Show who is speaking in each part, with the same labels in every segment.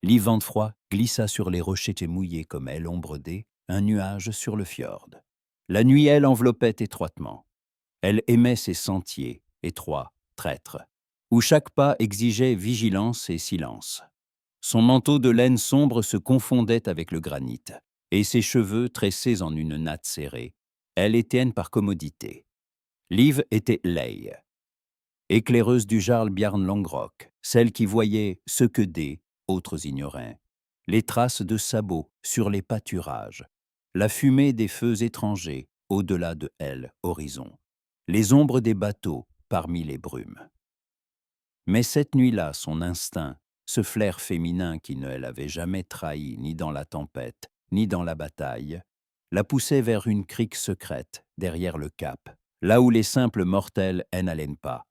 Speaker 1: L'ivent froid glissa sur les rochers mouillés comme elle ombredée, un nuage sur le fjord. La nuit, elle, enveloppait étroitement. Elle aimait ces sentiers, étroits, traîtres, où chaque pas exigeait vigilance et silence. Son manteau de laine sombre se confondait avec le granit, et ses cheveux, tressés en une natte serrée, elle étienne par commodité. Liv était Leigh, éclaireuse du jarl Bjarn Longrock, celle qui voyait ce que des autres ignoraient, les traces de sabots sur les pâturages, la fumée des feux étrangers au-delà de elle, horizon, les ombres des bateaux parmi les brumes. Mais cette nuit-là, son instinct, ce flair féminin qui ne l'avait jamais trahi ni dans la tempête, ni dans la bataille, la poussait vers une crique secrète, derrière le cap, là où les simples mortels n'allaient pas,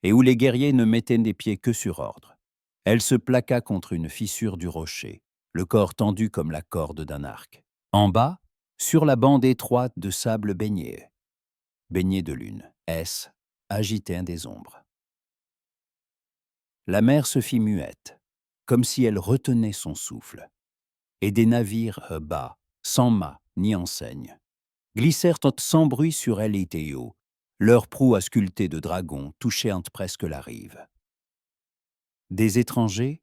Speaker 1: et où les guerriers ne mettaient des pieds que sur ordre. Elle se plaqua contre une fissure du rocher, le corps tendu comme la corde d'un arc. En bas, sur la bande étroite de sable baigné de lune, agitait un des ombres. La mer se fit muette, comme si elle retenait son souffle, et des navires bas, sans mât ni enseigne, glissèrent sans bruit sur elle et Théo, leurs proues sculptées de dragons touchant presque la rive. Des étrangers,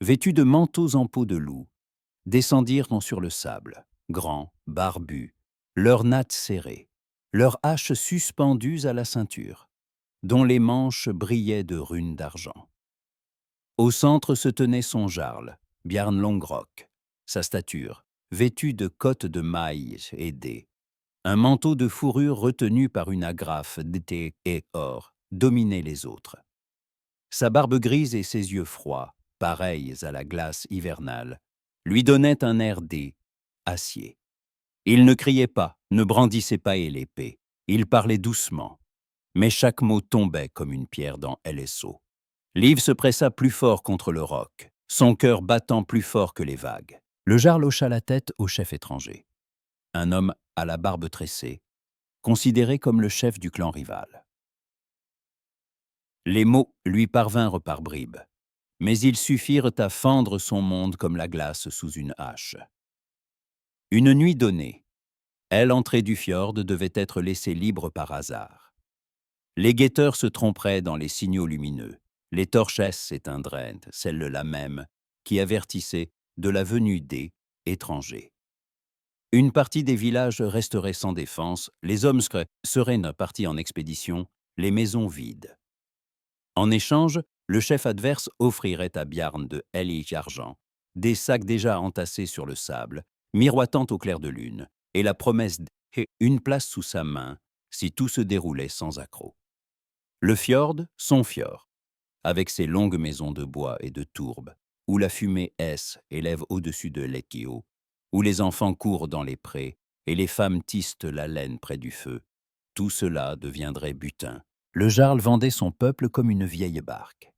Speaker 1: vêtus de manteaux en peau de loup, descendirent sur le sable, grands, barbus, leurs nattes serrées, leurs haches suspendues à la ceinture, dont les manches brillaient de runes d'argent. Au centre se tenait son jarl, Bjarn Longrock, sa stature, vêtue de cottes de mailles et dés. Un manteau de fourrure retenu par une agrafe d'été et or dominait les autres. Sa barbe grise et ses yeux froids, pareils à la glace hivernale, lui donnaient un air acier. Il ne criait pas, ne brandissait pas l'épée. Il parlait doucement, mais chaque mot tombait comme une pierre dans LSO. Liv se pressa plus fort contre le roc, son cœur battant plus fort que les vagues. Le jarl hocha la tête au chef étranger. Un homme à la barbe tressée, considéré comme le chef du clan rival. Les mots lui parvinrent par bribes, mais ils suffirent à fendre son monde comme la glace sous une hache. Une nuit donnée, elle, entrée du fjord, devait être laissée libre par hasard. Les guetteurs se tromperaient dans les signaux lumineux. Les torches s'éteindraient, celle-là même, qui avertissait de la venue des étrangers. Une partie des villages resterait sans défense, les hommes seraient partis en expédition, les maisons vides. En échange, le chef adverse offrirait à Bjarn de Argent des sacs déjà entassés sur le sable, miroitant au clair de lune, et la promesse d'une place sous sa main si tout se déroulait sans accroc. Le fjord, son fjord, avec ses longues maisons de bois et de tourbe, où la fumée élève au-dessus de l'Ekio, où les enfants courent dans les prés et les femmes tissent la laine près du feu, tout cela deviendrait butin. Le jarl vendait son peuple comme une vieille barque.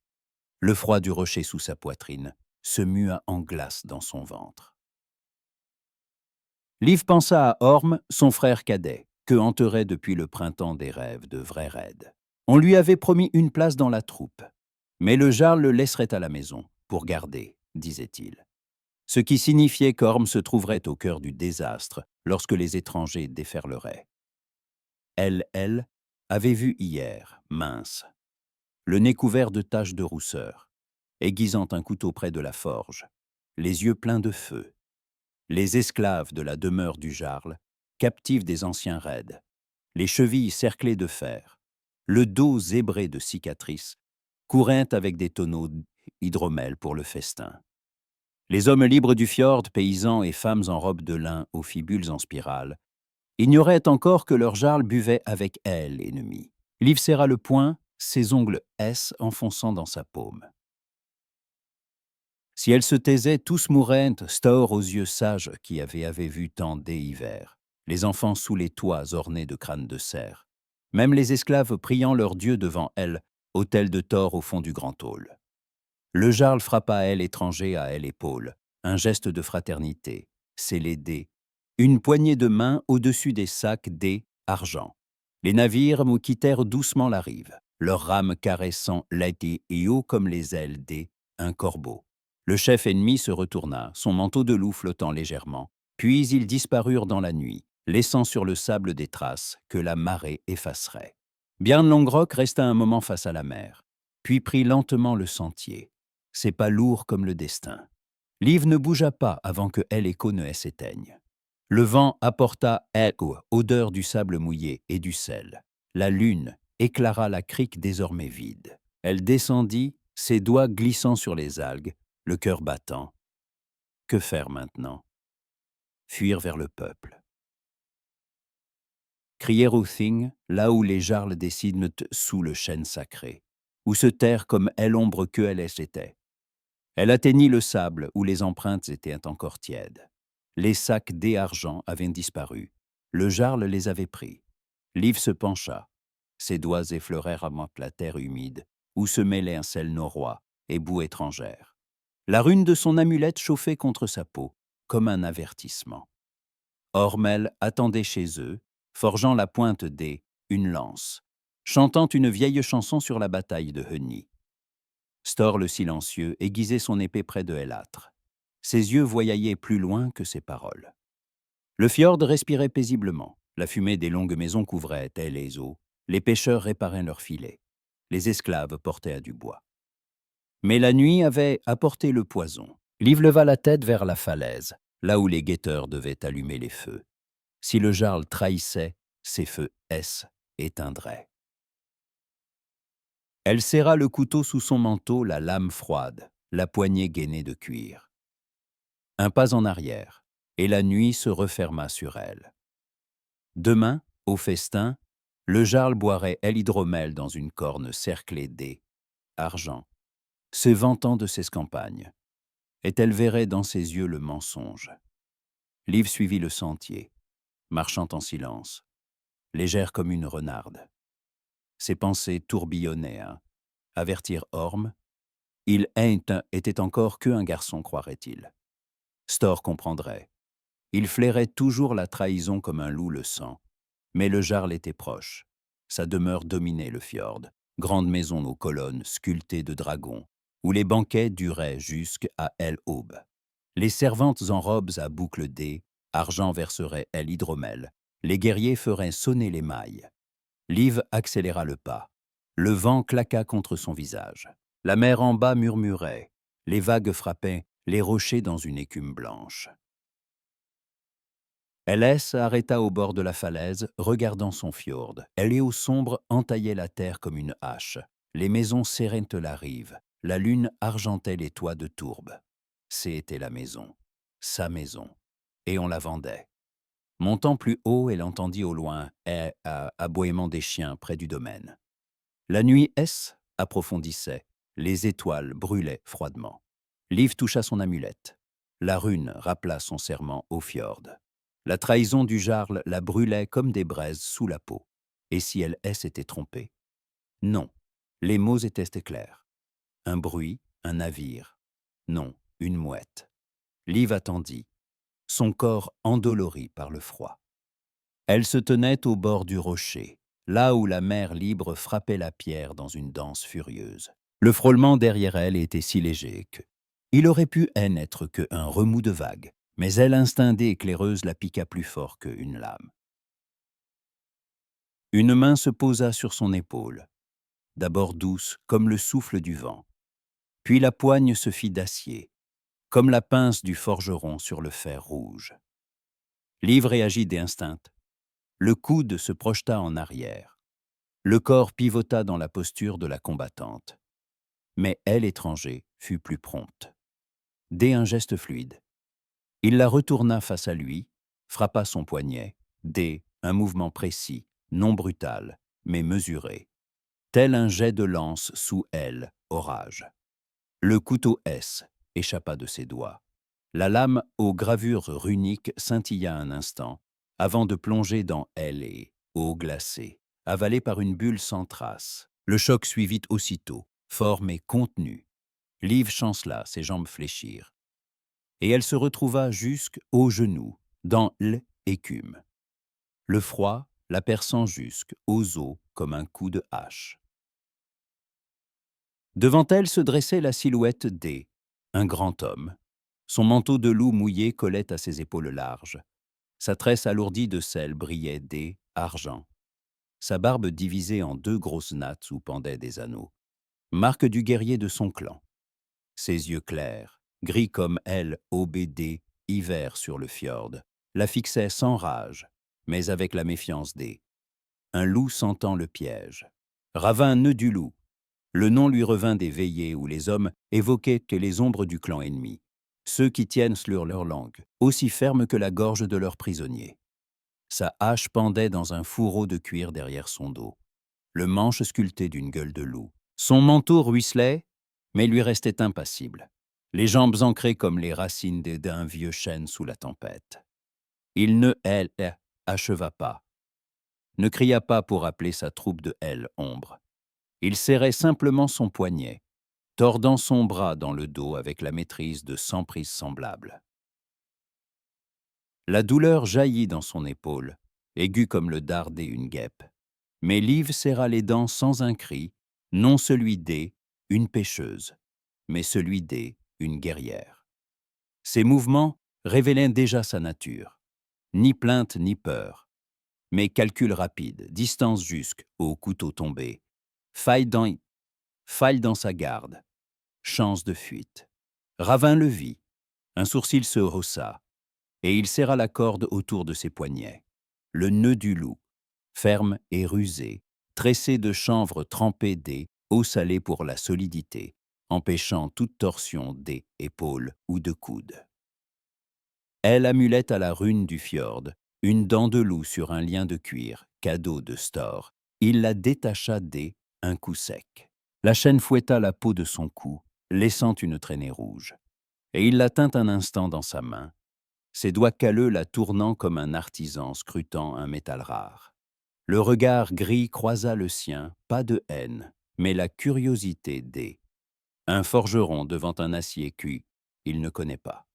Speaker 1: Le froid du rocher sous sa poitrine se mua en glace dans son ventre. Liv pensa à Orm, son frère cadet, que hanterait depuis le printemps des rêves de vrais raids. On lui avait promis une place dans la troupe, mais le jarl le laisserait à la maison, pour garder, disait-il. Ce qui signifiait qu'Orm se trouverait au cœur du désastre lorsque les étrangers déferleraient. Elle, avait vu hier, mince, le nez couvert de taches de rousseur, aiguisant un couteau près de la forge, les yeux pleins de feu, les esclaves de la demeure du jarl, captifs des anciens raids, les chevilles cerclées de fer, le dos zébré de cicatrices, couraient avec des tonneaux d'hydromel pour le festin. Les hommes libres du fjord, paysans et femmes en robe de lin aux fibules en spirale, ignoraient encore que leur jarl buvait avec elle, l'ennemi. Liv serra le poing, ses ongles enfonçant dans sa paume. Si elle se taisait, tous mourraient, Staur aux yeux sages qui avaient vu tant d'hivers, les enfants sous les toits ornés de crânes de cerf, même les esclaves priant leur Dieu devant elle, autel de Thor au fond du grand hall. Le jarl frappa à elle étranger à elle épaule, un geste de fraternité, scellé une poignée de main au-dessus des sacs argent. Les navires quittèrent doucement la rive, leurs rames caressant l'été et haut comme les ailes un corbeau. Le chef ennemi se retourna, son manteau de loup flottant légèrement, puis ils disparurent dans la nuit, laissant sur le sable des traces que la marée effacerait. Bjarne Longrock resta un moment face à la mer, puis prit lentement le sentier, ses pas lourds comme le destin. Liv ne bougea pas avant que elle et Konoe s'éteignent. Le vent apporta odeur du sable mouillé et du sel. La lune éclaira la crique désormais vide. Elle descendit, ses doigts glissant sur les algues, le cœur battant. Que faire maintenant? Fuir vers le peuple. Crier au Thing, là où les jarles décident sous le chêne sacré, ou se taire comme elle ombre que elle était. Elle atteignit le sable où les empreintes étaient encore tièdes. Les sacs d'argent avaient disparu. Le jarle les avait pris. Liv se pencha. Ses doigts effleurèrent à moitié la terre humide, où se mêlaient un sel norrois et boue étrangère. La rune de son amulette chauffait contre sa peau, comme un avertissement. Ormel attendait chez eux, forgeant la pointe une lance, chantant une vieille chanson sur la bataille de Hugni. Stor le silencieux aiguisait son épée près de Elâtre. Ses yeux voyaillaient plus loin que ses paroles. Le fjord respirait paisiblement. La fumée des longues maisons couvrait les eaux. Les pêcheurs réparaient leurs filets. Les esclaves portaient à du bois. Mais la nuit avait apporté le poison. Liv leva la tête vers la falaise, là où les guetteurs devaient allumer les feux. Si le jarl trahissait, ces feux éteindraient. Elle serra le couteau sous son manteau, la lame froide, la poignée gainée de cuir. Un pas en arrière, et la nuit se referma sur elle. Demain, au festin, le jarl boirait l'hydromel dans une corne cerclée argent, se vantant de ses campagnes, et elle verrait dans ses yeux le mensonge. Liv suivit le sentier, marchant en silence, légère comme une renarde. Ses pensées tourbillonnaient, avertir Orm. Il était encore qu'un garçon, croirait-il. Stor comprendrait. Il flairait toujours la trahison comme un loup le sent. Mais le jarl était proche. Sa demeure dominait le fjord, grande maison aux colonnes sculptées de dragons, où les banquets duraient jusqu'à l'aube. Les servantes en robes à boucles argent verserait l'hydromel. Les guerriers feraient sonner les mailles. Liv accéléra le pas. Le vent claqua contre son visage. La mer en bas murmurait. Les vagues frappaient les rochers dans une écume blanche. Ls arrêta au bord de la falaise, regardant son fjord. Les eaux sombres entaillaient la terre comme une hache. Les maisons serraient la rive. La lune argentait les toits de tourbe. C'était la maison, sa maison, et on la vendait. Montant plus haut, elle entendit au loin aboiement des chiens près du domaine. La nuit approfondissait, les étoiles brûlaient froidement. Liv toucha son amulette. La rune rappela son serment au fjord. La trahison du jarl la brûlait comme des braises sous la peau. Et si elle s'était trompée? Non, les mots étaient clairs. Un bruit, un navire. Non, une mouette. Liv attendit, son corps endolori par le froid. Elle se tenait au bord du rocher, là où la mer libre frappait la pierre dans une danse furieuse. Le frôlement derrière elle était si léger que il aurait pu n'être qu'un remous de vagues, mais elle, instinct éclaireuse, la piqua plus fort qu'une lame. Une main se posa sur son épaule, d'abord douce comme le souffle du vent, puis la poigne se fit d'acier, comme la pince du forgeron sur le fer rouge. Liv réagit d'instinct. Le coude se projeta en arrière. Le corps pivota dans la posture de la combattante. Mais elle, étranger, fut plus prompte. Dès un geste fluide, il la retourna face à lui, frappa son poignet, un mouvement précis, non brutal, mais mesuré, tel un jet de lance sous elle, orage. Le couteau échappa de ses doigts. La lame aux gravures runiques scintilla un instant, avant de plonger dans elle et, eau glacée, avalée par une bulle sans trace. Le choc suivit aussitôt, fort mais contenu. Liv chancela, ses jambes fléchirent. Et elle se retrouva jusqu'aux genoux, dans l'écume. Le froid la perçant jusqu'aux os comme un coup de hache. Devant elle se dressait la silhouette un grand homme. Son manteau de loup mouillé collait à ses épaules larges. Sa tresse alourdie de sel brillait argent. Sa barbe divisée en 2 grosses nattes où pendaient des anneaux. Marque du guerrier de son clan. Ses yeux clairs, gris comme elle, OBD, hiver sur le fjord, la fixaient sans rage, mais avec la méfiance des. Un loup sentant le piège. Ravin nœud du loup. Le nom lui revint des veillées où les hommes évoquaient que les ombres du clan ennemi, ceux qui tiennent sur leur langue, aussi ferme que la gorge de leurs prisonniers. Sa hache pendait dans un fourreau de cuir derrière son dos, le manche sculpté d'une gueule de loup. Son manteau ruisselait, mais lui restait impassible, les jambes ancrées comme les racines d'un vieux chêne sous la tempête. Il ne acheva pas, ne cria pas pour appeler sa troupe de ombre. Il serrait simplement son poignet, tordant son bras dans le dos avec la maîtrise de 100 prises semblables. La douleur jaillit dans son épaule, aiguë comme le dard une guêpe. Mais Liv serra les dents sans un cri, non celui une pêcheuse, mais celui une guerrière. Ses mouvements révélaient déjà sa nature. Ni plainte ni peur, mais calcul rapide, distance jusque, au couteau tombé, faille dans sa garde, chance de fuite. Ravin le vit, un sourcil se haussa, et il serra la corde autour de ses poignets. Le nœud du loup, ferme et rusé, tressé de chanvre trempé eau salée pour la solidité, empêchant toute torsion épaules ou de coudes. Elle amulette à la rune du fjord, une dent de loup sur un lien de cuir, cadeau de Stor. Il la détacha un coup sec. La chaîne fouetta la peau de son cou, laissant une traînée rouge. Et il la tint un instant dans sa main, ses doigts calleux la tournant comme un artisan scrutant un métal rare. Le regard gris croisa le sien, pas de haine, mais la curiosité un forgeron devant un acier cuit, il ne connaît pas.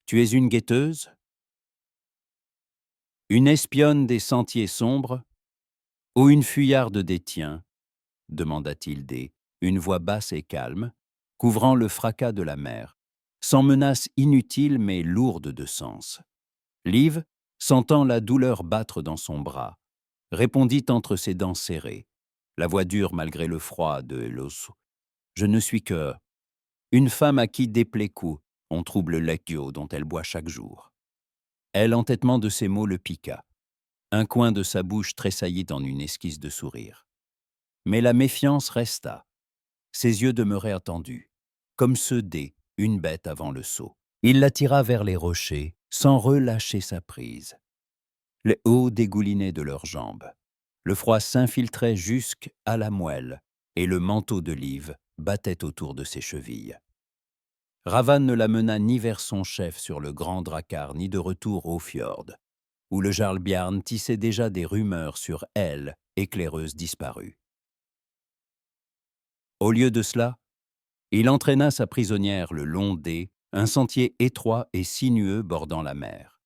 Speaker 1: Tu es une guetteuse? Une espionne des sentiers sombres? Ou une fuyarde des tiens? Demanda-t-il une voix basse et calme, couvrant le fracas de la mer, sans menace inutile mais lourde de sens. Liv, sentant la douleur battre dans son bras, répondit entre ses dents serrées, la voix dure malgré le froid de l'os. Je ne suis que une femme à qui des plaies coups, on trouble l'ecchio dont elle boit chaque jour. L'entêtement de ces mots le piqua. Un coin de sa bouche tressaillit en une esquisse de sourire. Mais la méfiance resta. Ses yeux demeuraient attendus, comme ceux une bête avant le saut. Il la tira vers les rochers, sans relâcher sa prise. Les hauts dégoulinaient de leurs jambes. Le froid s'infiltrait jusqu'à la moelle, et le manteau de Liv battait autour de ses chevilles. Ravan ne la mena ni vers son chef sur le grand drakkar, ni de retour au fjord, où le Jarl Bjarn tissait déjà des rumeurs sur elle, éclaireuse disparue. Au lieu de cela, il entraîna sa prisonnière le long un sentier étroit et sinueux bordant la mer,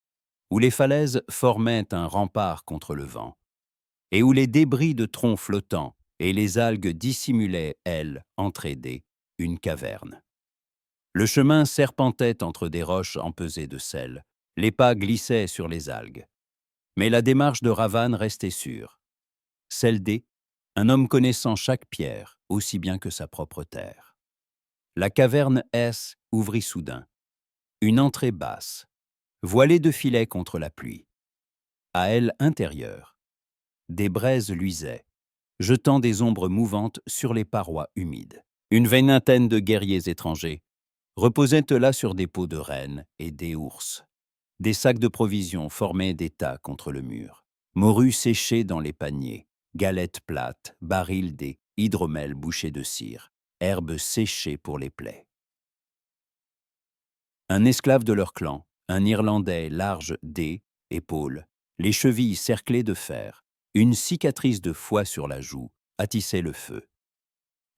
Speaker 1: où les falaises formaient un rempart contre le vent, et où les débris de troncs flottants et les algues dissimulaient, entrée une caverne. Le chemin serpentait entre des roches empesées de sel, les pas glissaient sur les algues. Mais la démarche de Ravan restait sûre. Celle un homme connaissant chaque pierre, aussi bien que sa propre terre. La caverne ouvrit soudain. Une entrée basse, voilée de filets contre la pluie. À elle intérieure, des braises luisaient, jetant des ombres mouvantes sur les parois humides. Une vingtaine de guerriers étrangers reposaient là sur des peaux de rennes et des ours. Des sacs de provisions formaient des tas contre le mur. Morues séchées dans les paniers, galettes plates, barils hydromel bouchés de cire, herbes séchées pour les plaies. Un esclave de leur clan, un Irlandais large épaules, les chevilles cerclées de fer, une cicatrice de foie sur la joue, attissait le feu.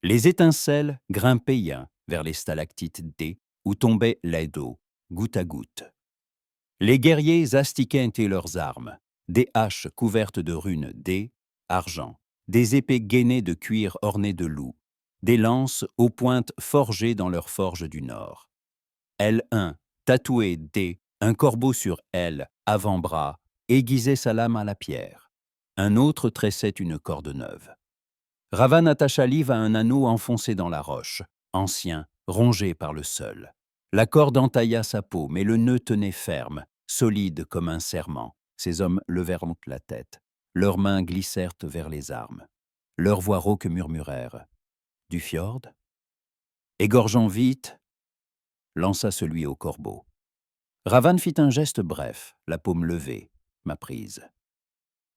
Speaker 1: Les étincelles grimpaient vers les stalactites où tombait l'eau, goutte à goutte. Les guerriers astiquaient leurs armes, des haches couvertes de runes argent, des épées gainées de cuir ornées de loups, des lances aux pointes forgées dans leurs forges du nord. L1, tatoué D, un corbeau sur L, avant-bras, aiguisait sa lame à la pierre. Un autre tressait une corde neuve. Ravan attacha Liv à un anneau enfoncé dans la roche, ancien, rongé par le sol. La corde entailla sa peau, mais le nœud tenait ferme, solide comme un serment. Ces hommes levèrent la tête. Leurs mains glissèrent vers les armes. Leurs voix rauques murmurèrent. « Du fjord ?» Égorgeant vite, lança celui au corbeau. Ravan fit un geste bref, la paume levée, ma prise.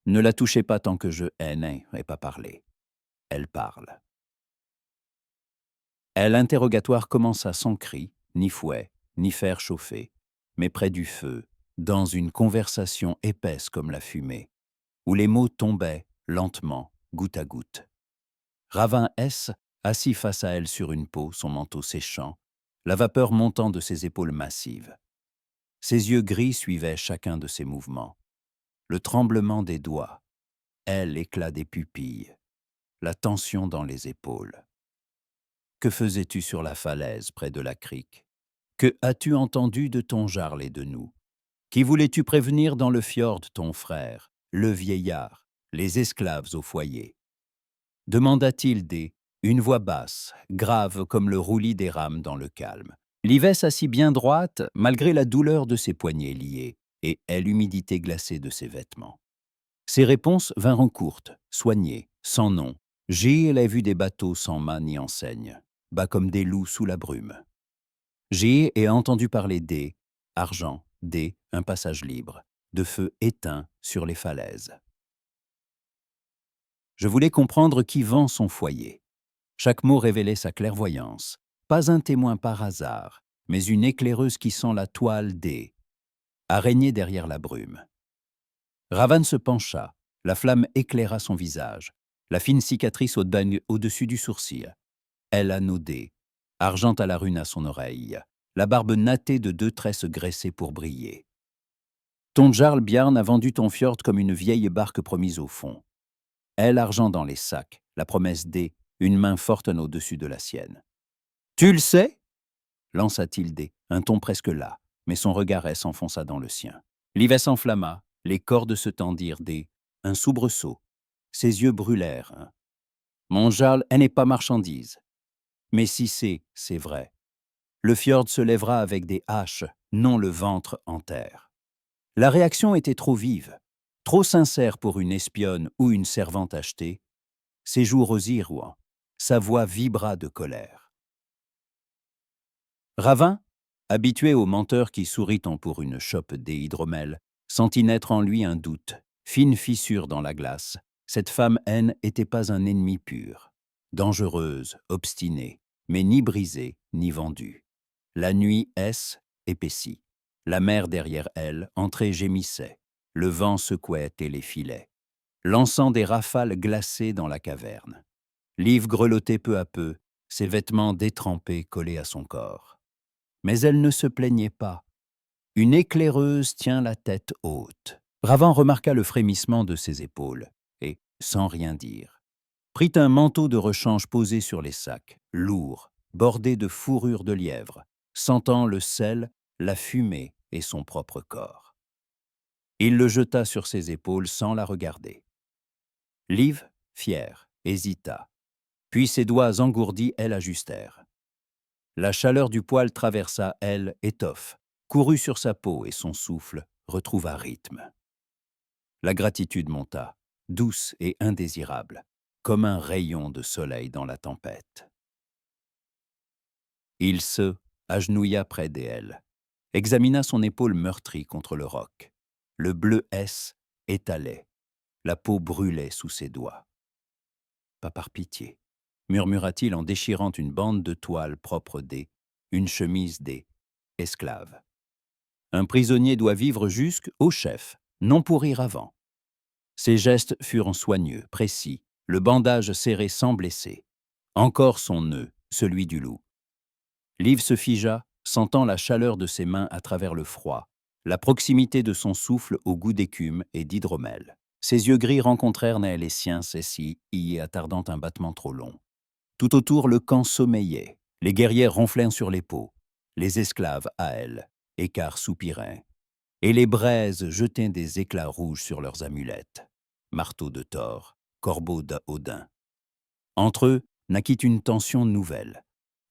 Speaker 1: Ne la touchez pas tant que je n'ai pas parlé. Elle parle. L'interrogatoire commença sans cri, ni fouet, ni fer chauffé, mais près du feu, dans une conversation épaisse comme la fumée, où les mots tombaient lentement, goutte à goutte. Ravan S, assis face à elle sur une peau, son manteau séchant, la vapeur montant de ses épaules massives. Ses yeux gris suivaient chacun de ses mouvements. Le tremblement des doigts, l'éclat des pupilles, la tension dans les épaules. Que faisais-tu sur la falaise près de la crique? Que as-tu entendu de ton jarl et de nous? Qui voulais-tu prévenir dans le fjord ton frère, le vieillard, les esclaves au foyer? Demanda-t-il une voix basse, grave comme le roulis des rames dans le calme. Liv s'assit bien droite, malgré la douleur de ses poignets liés, et l'humidité glacée de ses vêtements. Ses réponses vinrent courtes, soignées, sans nom. J'ai vu des bateaux sans mât ni enseigne, bas comme des loups sous la brume. J'ai entendu parler argent, un passage libre, de feu éteint sur les falaises. Je voulais comprendre qui vend son foyer. Chaque mot révélait sa clairvoyance, pas un témoin par hasard, mais une éclaireuse qui sent la toile araignée derrière la brume. Ravan se pencha, la flamme éclaira son visage, la fine cicatrice au-dessus du sourcil. Elle a nodé, argent à la rune à son oreille, la barbe nattée de 2 tresses graissées pour briller. Ton jarl Bjarn a vendu ton fjord comme une vieille barque promise au fond. Argent dans les sacs, la promesse une main forte au-dessus de la sienne. Tu le sais? Lança-t-il un ton presque las, mais son regard s'enfonça dans le sien. Liv s'enflamma, les cordes se tendirent un soubresaut. Ses yeux brûlèrent. Mon jarl n'est pas marchandise. Mais si c'est vrai. Le fjord se lèvera avec des haches, non le ventre en terre. La réaction était trop vive, trop sincère pour une espionne ou une servante achetée. Ses joues rosirent, sa voix vibra de colère. Ravan, habitué au menteur qui sourit pour une chope d'hydromel, sentit naître en lui un doute, fine fissure dans la glace. Cette femme n'était pas un ennemi pur, dangereuse, obstinée, mais ni brisée, ni vendue. La nuit épaissit. La mer derrière elle, entrée, gémissait. Le vent secouait les filets, lançant des rafales glacées dans la caverne. Liv grelottait peu à peu, ses vêtements détrempés collés à son corps. Mais elle ne se plaignait pas. Une éclaireuse tient la tête haute. Ravan remarqua le frémissement de ses épaules et, sans rien dire, prit un manteau de rechange posé sur les sacs, lourd, bordé de fourrure de lièvre, sentant le sel, la fumée et son propre corps. Il le jeta sur ses épaules sans la regarder. Liv, fière, hésita, puis ses doigts engourdis ajustèrent. La chaleur du poil traversa, étoffe, courut sur sa peau et son souffle retrouva rythme. La gratitude monta, douce et indésirable, comme un rayon de soleil dans la tempête. Il se agenouilla près d'elle, examina son épaule meurtrie contre le roc. Le bleu étalait, la peau brûlait sous ses doigts. « Pas par pitié », murmura-t-il en déchirant une bande de toile propre une chemise esclave. Un prisonnier doit vivre jusqu'au chef, non pourrir avant. Ses gestes furent soigneux, précis, le bandage serré sans blesser. Encore son nœud, celui du loup. Liv se figea, sentant la chaleur de ses mains à travers le froid, la proximité de son souffle au goût d'écume et d'hydromel. Ses yeux gris rencontrèrent les siens, y attardant un battement trop long. Tout autour, le camp sommeillait. Les guerriers ronflèrent sur les peaux. les esclaves à elle, écarts soupiraient, et les braises jetaient des éclats rouges sur leurs amulettes, marteaux de Thor, corbeaux d'Odin. Entre eux naquit une tension nouvelle,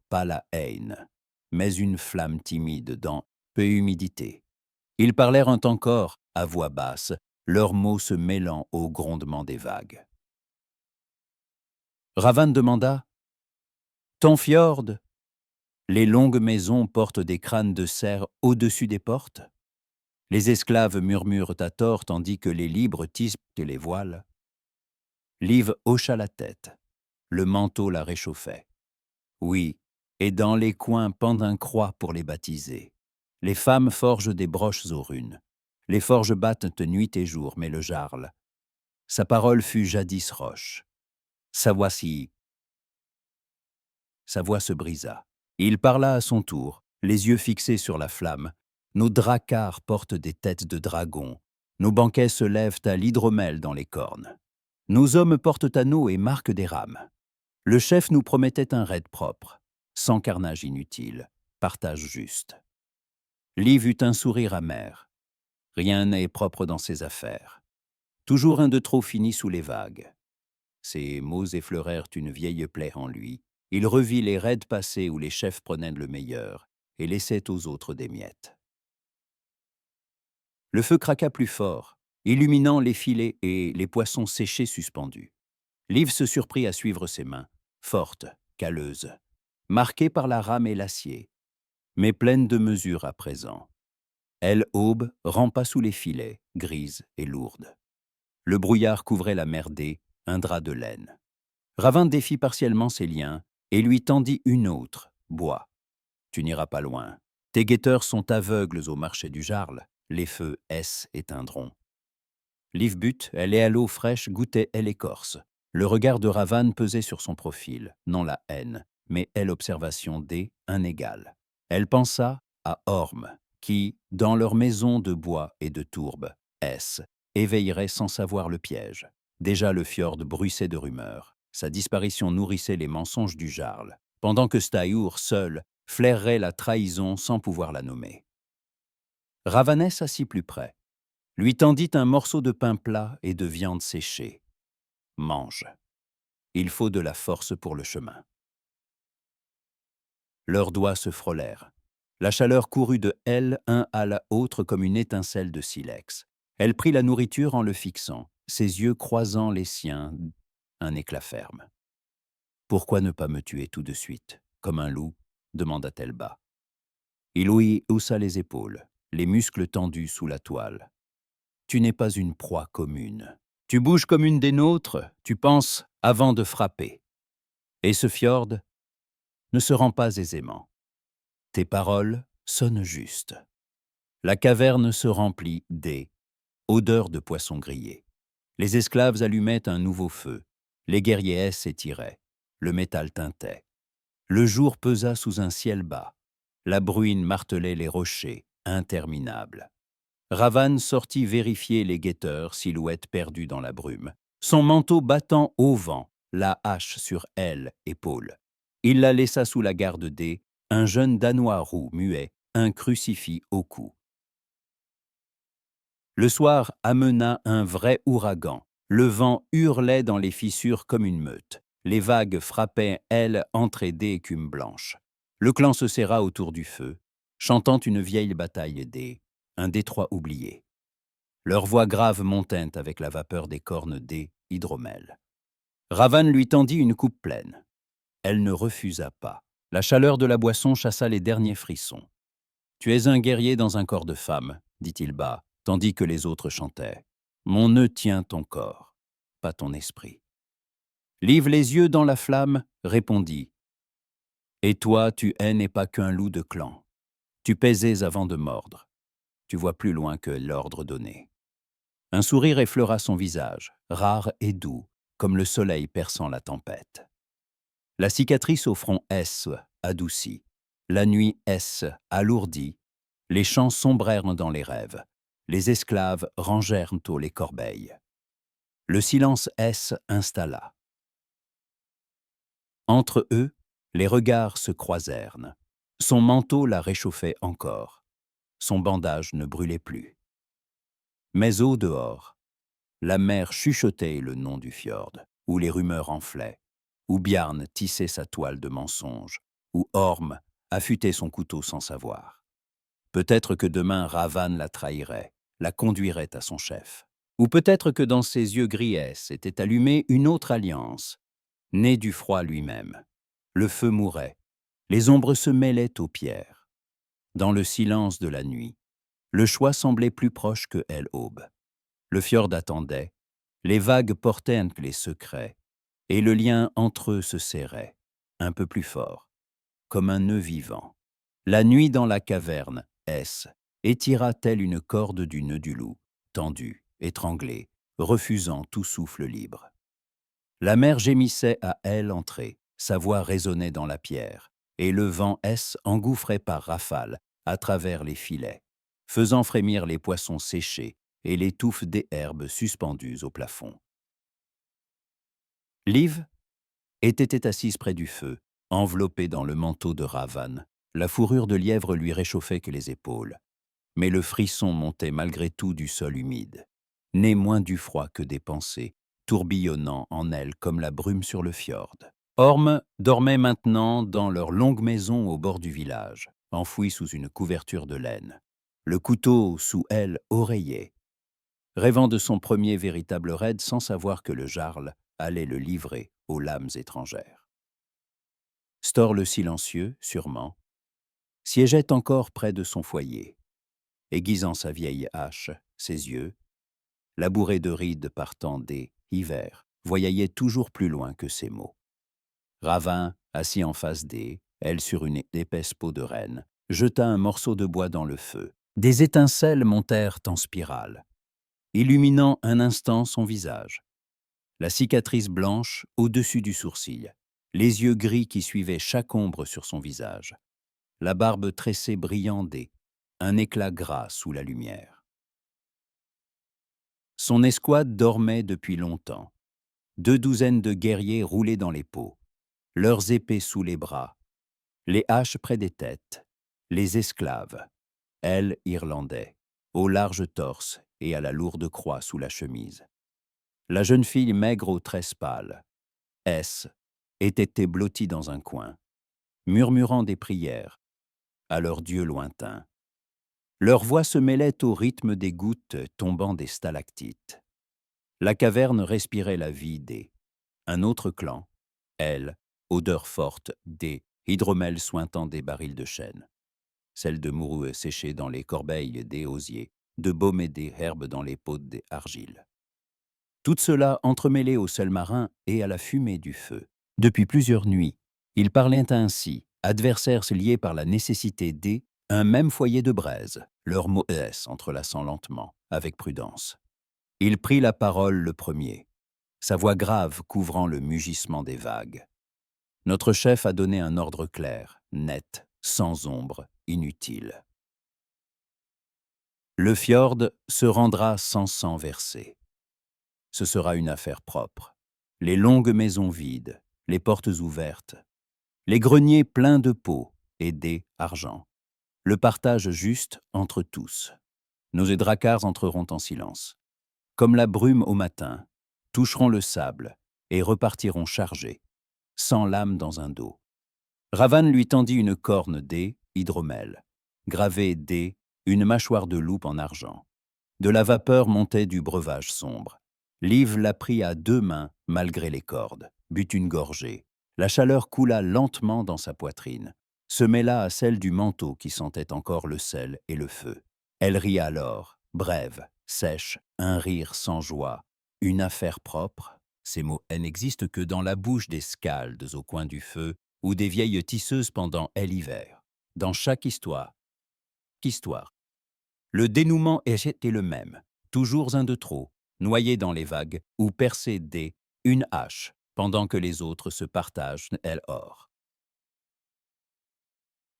Speaker 1: pas la haine, mais une flamme timide dans peu humidité. Ils parlèrent un temps encore, à voix basse, leurs mots se mêlant au grondement des vagues. Ravan demanda « Ton fjord, les longues maisons portent des crânes de cerf au-dessus des portes ?» Les esclaves murmurent à tort tandis que les libres tissent les voiles. Liv hocha la tête. Le manteau la réchauffait. Oui, et dans les coins pendent un croix pour les baptiser. Les femmes forgent des broches aux runes. Les forges battent nuit et jour, mais le jarle. Sa parole fut jadis roche. Sa voix se brisa. Il parla à son tour, les yeux fixés sur la flamme. Nos dracars portent des têtes de dragons. Nos banquets se lèvent à l'hydromel dans les cornes. Nos hommes portent anneaux et marquent des rames. Le chef nous promettait un raid propre, sans carnage inutile, partage juste. Liv eut un sourire amer. Rien n'est propre dans ses affaires. Toujours un de trop finit sous les vagues. Ces mots effleurèrent une vieille plaie en lui. Il revit les raids passés où les chefs prenaient le meilleur et laissaient aux autres des miettes. Le feu craqua plus fort, illuminant les filets et les poissons séchés suspendus. Liv se surprit à suivre ses mains, fortes, calleuses, marquées par la rame et l'acier, mais pleines de mesure à présent. Elle, aube, rampa sous les filets, grise et lourde. Le brouillard couvrait la merdée, un drap de laine. Ravin défit partiellement ses liens et lui tendit une autre, bois. Tu n'iras pas loin. Tes guetteurs sont aveugles au marché du Jarle, les feux éteindront. Liv but, elle est à l'eau fraîche, goûtait elle écorce. Le regard de Ravan pesait sur son profil, non la haine, mais elle observation inégal. Elle pensa à Orm, qui, dans leur maison de bois et de tourbe, éveillerait sans savoir le piège. Déjà le fjord bruissait de rumeurs. Sa disparition nourrissait les mensonges du Jarl, pendant que Staiour, seul, flairerait la trahison sans pouvoir la nommer. Ravanès s'assit plus près, lui tendit un morceau de pain plat et de viande séchée. Mange. Il faut de la force pour le chemin. Leurs doigts se frôlèrent. La chaleur courut de elle un à l'autre comme une étincelle de silex. Elle prit la nourriture en le fixant, ses yeux croisant les siens, un éclat ferme. « Pourquoi ne pas me tuer tout de suite, comme un loup ?» demanda-t-elle bas. Il lui haussa les épaules, les muscles tendus sous la toile. « Tu n'es pas une proie commune. Tu bouges comme une des nôtres, tu penses avant de frapper. Et ce fjord ne se rend pas aisément. Tes paroles sonnent justes. La caverne se remplit odeurs de poissons grillés. Les esclaves allumaient un nouveau feu. Les guerriers s'étiraient. Le métal tintait. Le jour pesa sous un ciel bas. La bruine martelait les rochers, interminables. Ravan sortit vérifier les guetteurs, silhouettes perdues dans la brume. Son manteau battant au vent, la hache sur aile, épaule. Il la laissa sous la garde un jeune Danois roux, muet, un crucifix au cou. Le soir amena un vrai ouragan. Le vent hurlait dans les fissures comme une meute. Les vagues frappaient, elles, entre d'écume blanche. Le clan se serra autour du feu, chantant une vieille bataille un détroit oublié. Leurs voix graves montaient avec la vapeur des cornes hydromel. Ravan lui tendit une coupe pleine. Elle ne refusa pas. La chaleur de la boisson chassa les derniers frissons. « Tu es un guerrier dans un corps de femme, » dit-il bas, tandis que les autres chantaient. « Mon nœud tient ton corps, pas ton esprit. » Liv les yeux dans la flamme, répondit. « Et toi, tu n'es pas qu'un loup de clan. Tu pesais avant de mordre. Tu vois plus loin que l'ordre donné. » Un sourire effleura son visage, rare et doux, comme le soleil perçant la tempête. La cicatrice au front adoucie. La nuit alourdie. Les chants sombrèrent dans les rêves. Les esclaves rangèrent tôt les corbeilles. Le silence installa. Entre eux, les regards se croisèrent. Son manteau la réchauffait encore. Son bandage ne brûlait plus. Mais au dehors, la mer chuchotait le nom du fjord, où les rumeurs enflaient, où Bjarn tissait sa toile de mensonges, où Orm affûtait son couteau sans savoir. Peut-être que demain Ravan la trahirait, la conduirait à son chef. Ou peut-être que dans ses yeux gris s'était allumée une autre alliance, née du froid lui-même. Le feu mourait, les ombres se mêlaient aux pierres. Dans le silence de la nuit, le choix semblait plus proche que l'aube. Le fjord attendait, les vagues portaient un les secrets, et le lien entre eux se serrait, un peu plus fort, comme un nœud vivant. La nuit dans la caverne, étira telle une corde du nœud du loup, tendue, étranglée, refusant tout souffle libre. La mer gémissait à elle entrée, sa voix résonnait dans la pierre, et le vent engouffrait par rafales à travers les filets, faisant frémir les poissons séchés et les touffes des herbes suspendues au plafond. Liv était assise près du feu, enveloppée dans le manteau de Ravan. La fourrure de lièvre lui réchauffait que les épaules. Mais le frisson montait malgré tout du sol humide, né moins du froid que des pensées, tourbillonnant en elle comme la brume sur le fjord. Orm dormait maintenant dans leur longue maison au bord du village, enfouie sous une couverture de laine. Le couteau sous elle oreillait, rêvant de son premier véritable raid sans savoir que le jarl allait le livrer aux lames étrangères. Stor le silencieux, sûrement, siégeait encore près de son foyer, aiguisant sa vieille hache, ses yeux, labourés de rides partant des hivers, voyaillaient toujours plus loin que ses mots. Ravin, assis en face d'elle, elle sur une épaisse peau de renne, jeta un morceau de bois dans le feu. Des étincelles montèrent en spirale, illuminant un instant son visage. La cicatrice blanche au-dessus du sourcil, les yeux gris qui suivaient chaque ombre sur son visage, la barbe tressée brillant un éclat gras sous la lumière. Son escouade dormait depuis longtemps. 2 douzaines de guerriers roulés dans les peaux, leurs épées sous les bras, les haches près des têtes, les esclaves, elle, irlandais, au large torse et à la lourde croix sous la chemise. La jeune fille maigre aux tresses pâles, était blottie dans un coin, murmurant des prières à leur dieu lointain. Leur voix se mêlait au rythme des gouttes tombant des stalactites. La caverne respirait la vie un autre clan, elle, odeur forte des hydromels sointant des barils de chêne, celle de mourue séchée dans les corbeilles des osiers, de baume et des herbes dans les pots des argiles. Tout cela entremêlé au sel marin et à la fumée du feu. Depuis plusieurs nuits, ils parlaient ainsi, adversaires liés par la nécessité un même foyer de braise, leurs mots entrelaçant lentement, avec prudence. Il prit la parole le premier, sa voix grave couvrant le mugissement des vagues. Notre chef a donné un ordre clair, net, sans ombre, inutile. Le fjord se rendra sans sang versé. Ce sera une affaire propre. Les longues maisons vides, les portes ouvertes, les greniers pleins de pots et argent. Le partage juste entre tous. Nos dracars entreront en silence. Comme la brume au matin, toucheront le sable et repartiront chargés, sans lame dans un dos. Ravan lui tendit une corne hydromel, gravée une mâchoire de loupe en argent. De la vapeur montait du breuvage sombre. Liv la prit à 2 mains malgré les cordes, but une gorgée. La chaleur coula lentement dans sa poitrine, se mêla à celle du manteau qui sentait encore le sel et le feu. Elle rit alors, brève, sèche, un rire sans joie. Une affaire propre, ces mots n'existent que dans la bouche des scaldes au coin du feu ou des vieilles tisseuses pendant l'hiver. Dans chaque histoire, le dénouement était le même, toujours un de trop, noyé dans les vagues ou percé une hache, pendant que les autres se partagent or.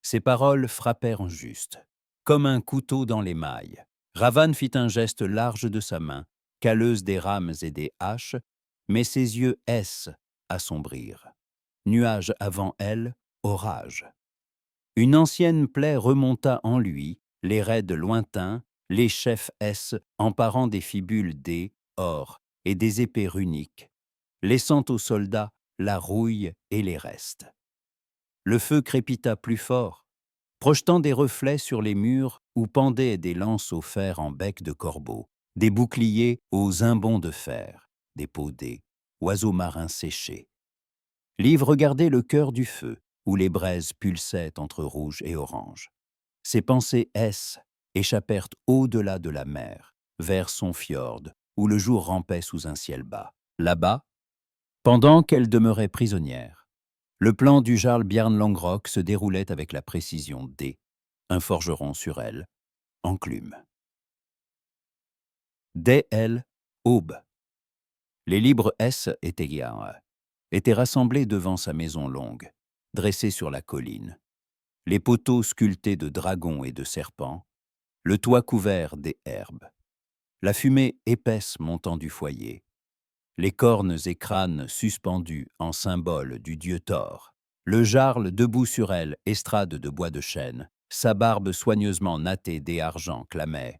Speaker 1: Ces paroles frappèrent en juste, comme un couteau dans les mailles. Ravan fit un geste large de sa main, calleuse des rames et des haches, mais ses yeux assombrirent. Nuage avant elle, orage. Une ancienne plaie remonta en lui, les raids lointains, les chefs S emparant des fibules D, or, et des épées runiques, laissant aux soldats la rouille et les restes. Le feu crépita plus fort, projetant des reflets sur les murs où pendaient des lances au fer en bec de corbeau, des boucliers aux imbons de fer, des podés, oiseaux marins séchés. Liv regardait le cœur du feu, où les braises pulsaient entre rouge et orange. Ses pensées échappèrent au-delà de la mer, vers son fjord, où le jour rampait sous un ciel bas. Là-bas, pendant qu'elle demeurait prisonnière, le plan du Jarl Bjarn Longrok se déroulait avec la précision D, un forgeron sur elle, enclume. Dès elle, aube. Les libres étaient rassemblés devant sa maison longue, dressée sur la colline. Les poteaux sculptés de dragons et de serpents, le toit couvert des herbes, la fumée épaisse montant du foyer, les cornes et crânes suspendus en symbole du dieu Thor, le jarl debout sur elle, estrade de bois de chêne, sa barbe soigneusement nattée d'argent clamait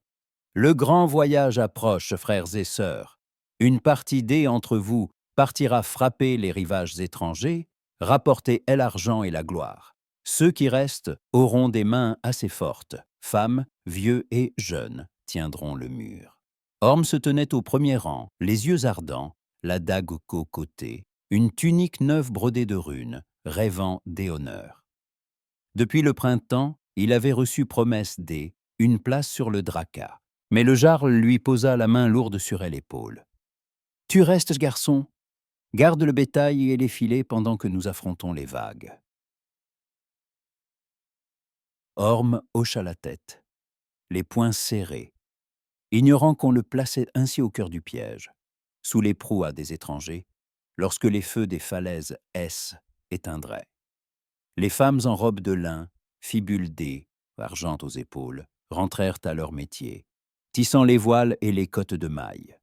Speaker 1: « Le grand voyage approche, frères et sœurs. Une partie d'É entre vous partira frapper les rivages étrangers, rapporter l'argent et la gloire. Ceux qui restent auront des mains assez fortes, femmes, vieux et jeunes tiendront le mur. » Orm se tenait au premier rang, les yeux ardents, la dague au côté, une tunique neuve brodée de runes, rêvant des honneurs. Depuis le printemps, il avait reçu promesse une place sur le Draka. Mais le jarl lui posa la main lourde sur l'épaule. « Tu restes, garçon. Garde le bétail et les filets pendant que nous affrontons les vagues. » Orm hocha la tête, les poings serrés, ignorant qu'on le plaçait ainsi au cœur du piège, sous les prouas des étrangers, lorsque les feux des falaises éteindraient. Les femmes en robe de lin, fibules argent aux épaules, rentrèrent à leur métier, tissant les voiles et les cottes de mailles.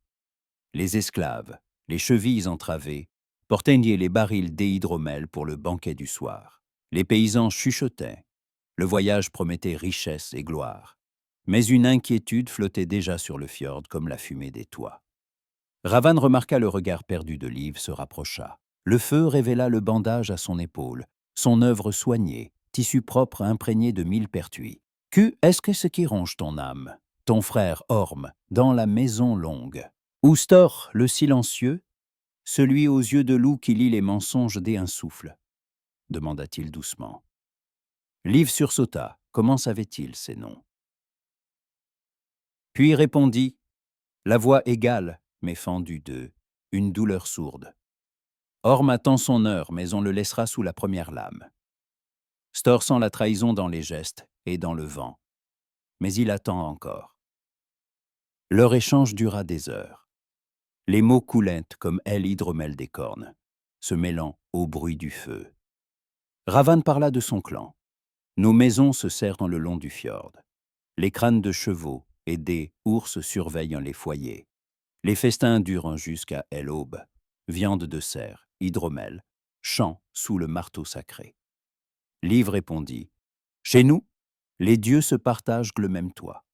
Speaker 1: Les esclaves, les chevilles entravées, portaient les barils d'hydromel pour le banquet du soir. Les paysans chuchotaient. Le voyage promettait richesse et gloire. Mais une inquiétude flottait déjà sur le fjord comme la fumée des toits. Ravan remarqua le regard perdu de Liv, se rapprocha. Le feu révéla le bandage à son épaule, son œuvre soignée, tissu propre imprégné de 1000 pertuis. « Est-ce que ce qui ronge ton âme, ton frère Orm, dans la maison longue? Ou Stor, le silencieux, celui aux yeux de loup qui lit les mensonges d'un souffle ?» demanda-t-il doucement. Liv sursauta. Comment savait-il ces noms? Puis répondit, la voix égale, mais fendue une douleur sourde. Orm attend son heure, mais on le laissera sous la première lame. Stor sent la trahison dans les gestes et dans le vent, mais il attend encore. Leur échange dura des heures. Les mots coulaient comme l'hydromel des cornes, se mêlant au bruit du feu. Ravan parla de son clan. Nos maisons se serrent le long du fjord. Les crânes de chevaux et des ours surveillent les foyers. Les festins durent jusqu'à l'aube. Viande de cerf, hydromel, chant sous le marteau sacré. Liv répondit, « Chez nous, les dieux se partagent le même toit.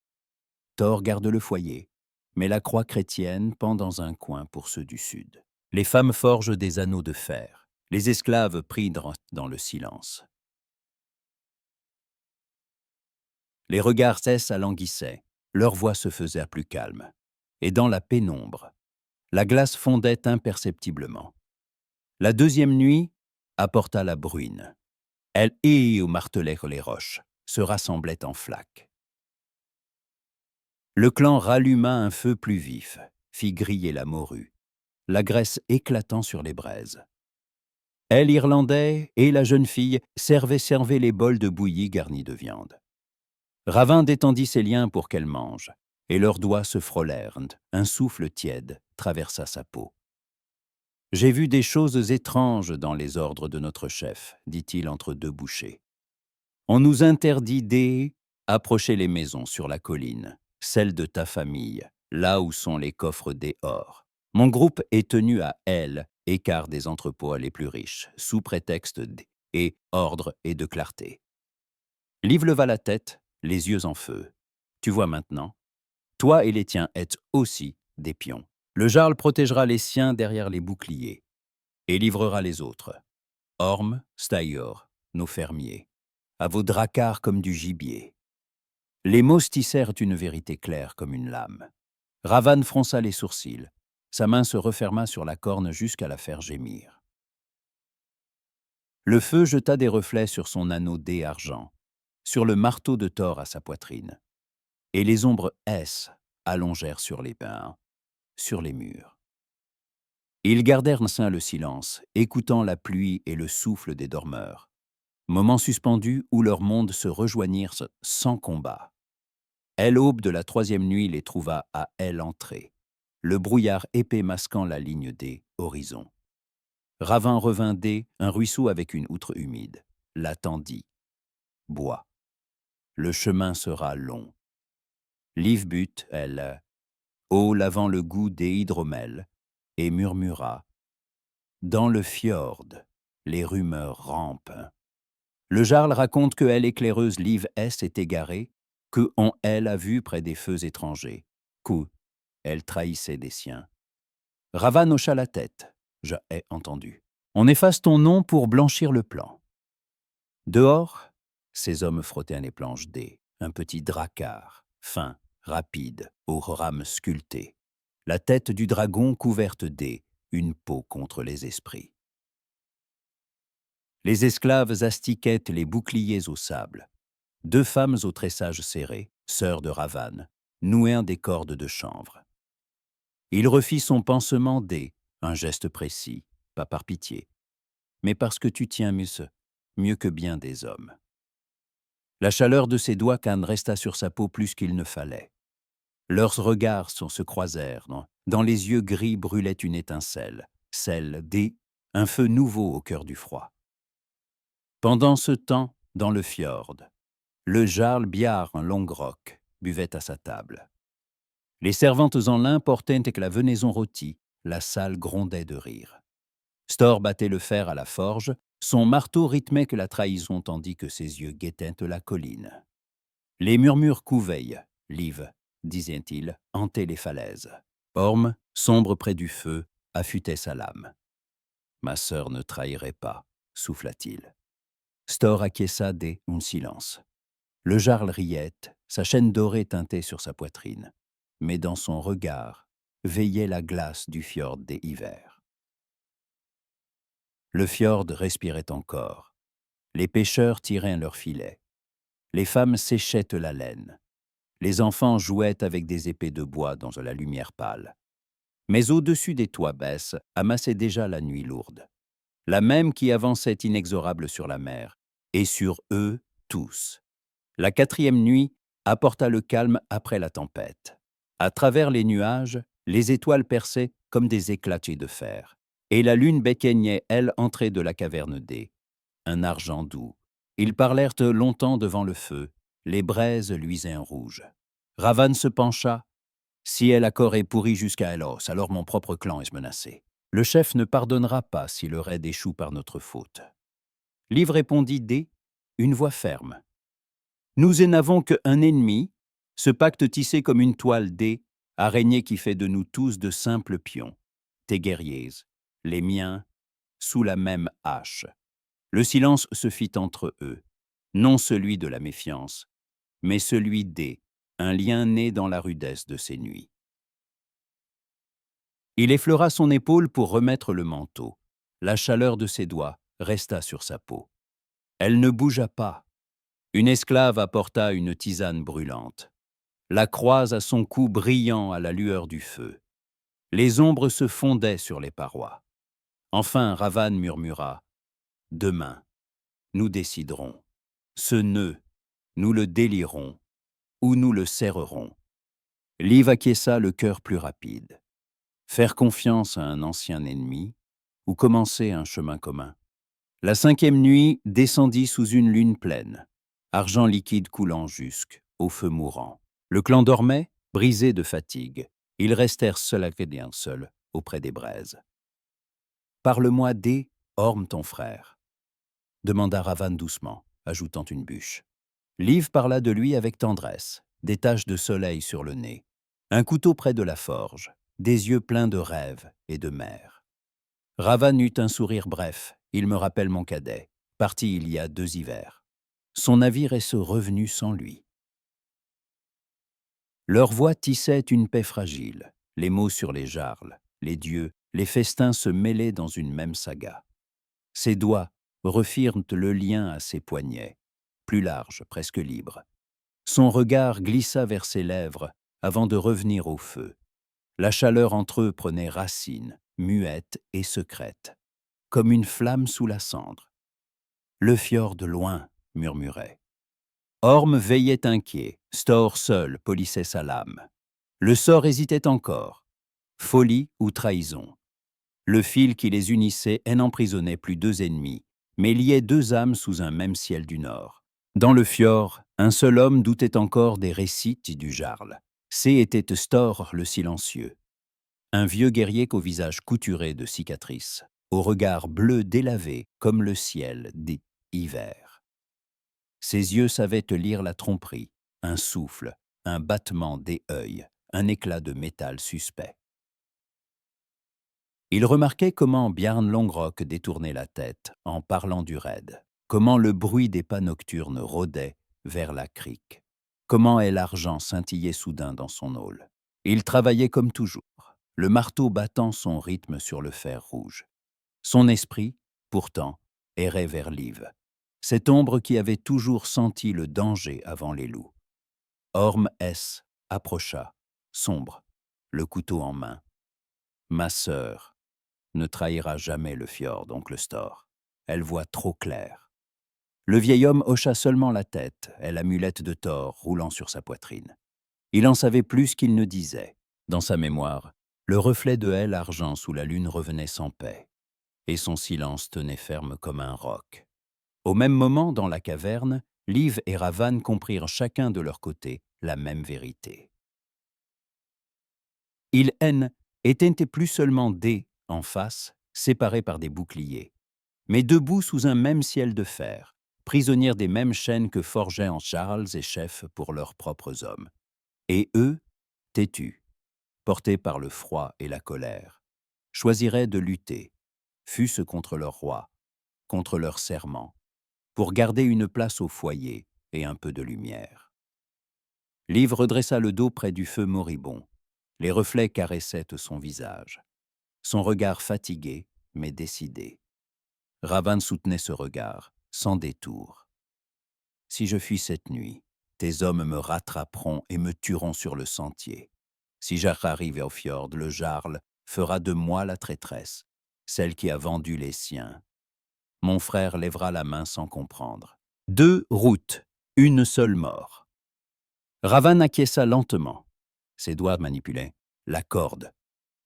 Speaker 1: Thor garde le foyer, mais la croix chrétienne pend dans un coin pour ceux du sud. Les femmes forgent des anneaux de fer. Les esclaves prient dans le silence. » Les regards s'alanguissaient, leur voix se faisait plus calme. Et dans la pénombre, la glace fondait imperceptiblement. La deuxième nuit apporta la bruine. Elle où martelaient les roches, se rassemblaient en flaques. Le clan ralluma un feu plus vif, fit griller la morue, la graisse éclatant sur les braises. Irlandais et la jeune fille servaient les bols de bouillie garnis de viande. Ravin détendit ses liens pour qu'elle mange, et leurs doigts se frôlèrent, un souffle tiède traversa sa peau. « J'ai vu des choses étranges dans les ordres de notre chef, dit-il entre deux bouchées. On nous interdit d'approcher les maisons sur la colline, celles de ta famille, là où sont les coffres des ors. Mon groupe est tenu à écart des entrepôts les plus riches, sous prétexte et ordre et de clarté. Liv leva la tête, les yeux en feu. Tu vois maintenant, toi et les tiens êtes aussi des pions. Le jarl protégera les siens derrière les boucliers et livrera les autres. Orm, Staior, nos fermiers, à vos dracars comme du gibier. Les mots tissèrent une vérité claire comme une lame. Ravan fronça les sourcils. Sa main se referma sur la corne jusqu'à la faire gémir. Le feu jeta des reflets sur son anneau dé argent, sur le marteau de Thor à sa poitrine. Et les ombres S allongèrent sur les bains, sur les murs. Ils gardèrent sain le silence, écoutant la pluie et le souffle des dormeurs. Moments suspendus où leurs mondes se rejoignirent sans combat. L'aube de la troisième nuit les trouva à elle entrée, le brouillard épais masquant la ligne des horizons. Ravin revint dès un ruisseau avec une outre humide, l'attendit. Bois. Le chemin sera long. Liv but, elle, eau lavant le goût des hydromels, et murmura. Dans le fjord, les rumeurs rampent. Le jarl raconte que elle éclaireuse Liv S est égarée, que on elle a vu près des feux étrangers, qu'où elle trahissait des siens. Ravan hocha la tête. Je ai entendu. On efface ton nom pour blanchir le plan. Dehors, ces hommes frottaient les planches dés, un petit drakkar, fin, rapide, aux rames sculptées. La tête du dragon couverte d'aies, une peau contre les esprits. Les esclaves astiquaient les boucliers au sable. Deux femmes au tressage serré, sœurs de Ravan, nouèrent des cordes de chanvre. Il refit son pansement dès un geste précis, pas par pitié, mais parce que tu tiens mieux que bien des hommes. La chaleur de ses doigts cannes resta sur sa peau plus qu'il ne fallait. Leurs regards se croisèrent. Dans les yeux gris brûlait une étincelle, celle un feu nouveau au cœur du froid. Pendant ce temps, dans le fjord, le jarl Biar Longrock buvait à sa table. Les servantes en lin portaient que la venaison rôtie, la salle grondait de rire. Stor battait le fer à la forge, son marteau rythmait que la trahison tandis que ses yeux guettaient la colline. Les murmures couveillent, Liv, disait-il, hantaient les falaises. Orm, sombre près du feu, affûtait sa lame. Ma sœur ne trahirait pas, souffla-t-il. Stor acquiesça dès un silence. Le jarl riait, sa chaîne dorée teintait sur sa poitrine, mais dans son regard veillait la glace du fjord des hivers. Le fjord respirait encore. Les pêcheurs tiraient leurs filets. Les femmes séchaient la laine. Les enfants jouaient avec des épées de bois dans la lumière pâle. Mais au-dessus des toits baisses amassait déjà la nuit lourde, la même qui avançait inexorable sur la mer, et sur eux tous. La quatrième nuit apporta le calme après la tempête. À travers les nuages, les étoiles perçaient comme des éclatées de fer, et la lune bécaignait, elle, entrée de la caverne d', un argent doux. Ils parlèrent longtemps devant le feu, les braises luisaient en rouge. Ravan se pencha. Si elle accord est pourri jusqu'à Elos, alors mon propre clan est menacé. Le chef ne pardonnera pas si le raid échoue par notre faute. Liv répondit dès une voix ferme. Nous n'avons qu'un ennemi, ce pacte tissé comme une toile dé, araignée qui fait de nous tous de simples pions. Tes guerriers, les miens, sous la même hache. Le silence se fit entre eux, non celui de la méfiance, mais celui des, un lien né dans la rudesse de ces nuits. Il effleura son épaule pour remettre le manteau. La chaleur de ses doigts resta sur sa peau. Elle ne bougea pas. Une esclave apporta une tisane brûlante. La croix à son cou brillant à la lueur du feu. Les ombres se fondaient sur les parois. Enfin, Ravan murmura. « Demain, nous déciderons. Ce nœud, nous le délierons, ou nous le serrerons. » Liv acquiesça le cœur plus rapide. Faire confiance à un ancien ennemi, ou commencer un chemin commun. La cinquième nuit descendit sous une lune pleine, argent liquide coulant jusqu'au feu mourant. Le clan dormait, brisé de fatigue. Ils restèrent seuls auprès des braises. « Parle-moi Orm ton frère, demanda Ravan doucement, ajoutant une bûche. Liv parla de lui avec tendresse, des taches de soleil sur le nez, un couteau près de la forge, des yeux pleins de rêves et de mer. Ravan eut un sourire bref, il me rappelle mon cadet, parti il y a 2 hivers. Son navire est-ce revenu sans lui. Leur voix tissait une paix fragile, les mots sur les jarles, les dieux, les festins se mêlaient dans une même saga. Ses doigts refirent le lien à ses poignets, plus large, presque libre. Son regard glissa vers ses lèvres avant de revenir au feu. La chaleur entre eux prenait racine, muette et secrète, comme une flamme sous la cendre. Le fjord loin, murmurait. Orm veillait inquiet, Stor seul polissait sa lame. Le sort hésitait encore. Folie ou trahison. Le fil qui les unissait n'emprisonnait plus 2 ennemis, mais liait 2 âmes sous un même ciel du Nord. Dans le fjord, un seul homme doutait encore des récits du Jarl. C'est était Stor le silencieux. Un vieux guerrier qu'au visage couturé de cicatrices, au regard bleu délavé comme le ciel dit hiver. Ses yeux savaient te lire la tromperie, un souffle, un battement des œils, un éclat de métal suspect. Il remarquait comment Bjarn Longrock détournait la tête en parlant du raid, comment le bruit des pas nocturnes rôdait vers la crique, comment l'argent scintillait soudain dans son hall. Il travaillait comme toujours, le marteau battant son rythme sur le fer rouge. Son esprit, pourtant, errait vers Liv, cette ombre qui avait toujours senti le danger avant les loups. Orm S. approcha, sombre, le couteau en main. « Ma sœur ne trahira jamais le fjord, oncle Stor. Elle voit trop clair. » Le vieil homme hocha seulement la tête, et l'amulette de Thor roulant sur sa poitrine. Il en savait plus qu'il ne disait. Dans sa mémoire, le reflet de argent sous la lune revenait sans paix, et son silence tenait ferme comme un roc. Au même moment, dans la caverne, Liv et Ravan comprirent chacun de leur côté la même vérité. Ils étaient plus seulement des, en face, séparés par des boucliers, mais debout sous un même ciel de fer, prisonnières des mêmes chaînes que forgeaient en Charles et chefs pour leurs propres hommes. Et eux, têtus, portés par le froid et la colère, choisiraient de lutter, fût-ce contre leur roi, contre leur serment, pour garder une place au foyer et un peu de lumière. Liv redressa le dos près du feu moribond. Les reflets caressaient son visage. Son regard fatigué, mais décidé. Ravan soutenait ce regard, sans détour. « Si je fuis cette nuit, tes hommes me rattraperont et me tueront sur le sentier. Si j'arrive au fjord, le Jarl fera de moi la traîtresse, celle qui a vendu les siens. » Mon frère lèvera la main sans comprendre. 2 routes, une seule mort. Ravan acquiesça lentement. Ses doigts manipulaient la corde.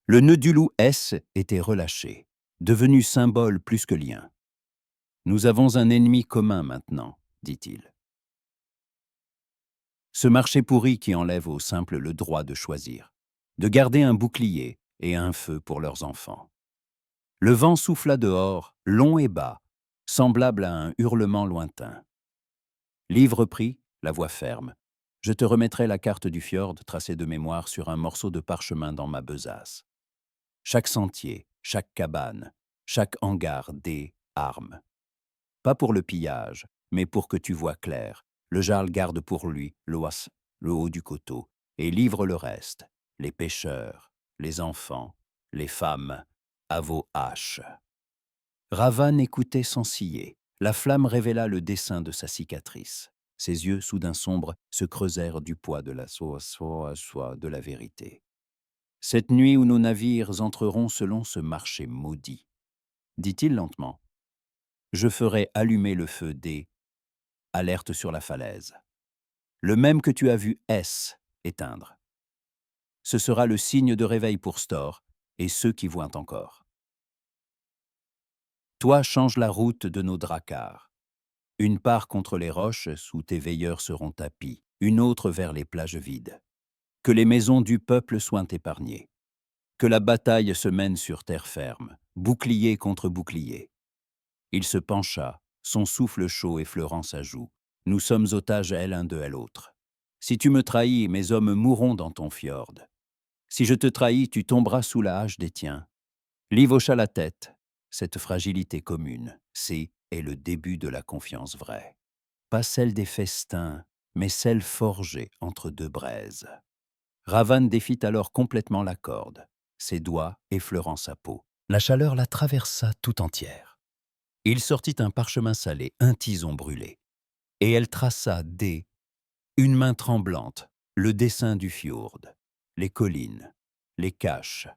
Speaker 1: Le nœud du loup S était relâché, devenu symbole plus que lien. « Nous avons un ennemi commun maintenant, dit-il. Ce marché pourri qui enlève aux simples le droit de choisir, de garder un bouclier et un feu pour leurs enfants. » Le vent souffla dehors, long et bas, semblable à un hurlement lointain. Liv reprit, la voix ferme. « Je te remettrai la carte du fjord tracée de mémoire sur un morceau de parchemin dans ma besace. Chaque sentier, chaque cabane, chaque hangar des armes. Pas pour le pillage, mais pour que tu vois clair. Le Jarl garde pour lui l'oas, le haut du coteau, et livre le reste, les pêcheurs, les enfants, les femmes, à vos haches. » Ravan écoutait sans ciller. La flamme révéla le dessin de sa cicatrice. Ses yeux, soudain sombres, se creusèrent du poids de la soie de la vérité. « Cette nuit où nos navires entreront selon ce marché maudit, dit-il lentement, je ferai allumer le feu des alertes sur la falaise, le même que tu as vu S éteindre. Ce sera le signe de réveil pour Stor et ceux qui voient encore. Toi change la route de nos dracars. Une part contre les roches où tes veilleurs seront tapis, une autre vers les plages vides. Que les maisons du peuple soient épargnées. Que la bataille se mène sur terre ferme, bouclier contre bouclier. » Il se pencha, son souffle chaud effleurant sa joue, Nous sommes otages elle un de l'autre. Si tu me trahis, mes hommes mourront dans ton fjord. Si je te trahis, tu tomberas sous la hache des tiens. Liv hocha la tête. Cette fragilité commune, est le début de la confiance vraie. Pas celle des festins, mais celle forgée entre deux braises. Ravan défit alors complètement la corde, ses doigts effleurant sa peau. La chaleur la traversa tout entière. Il sortit un parchemin salé, un tison brûlé, et elle traça une main tremblante, le dessin du fjord, les collines, les caches,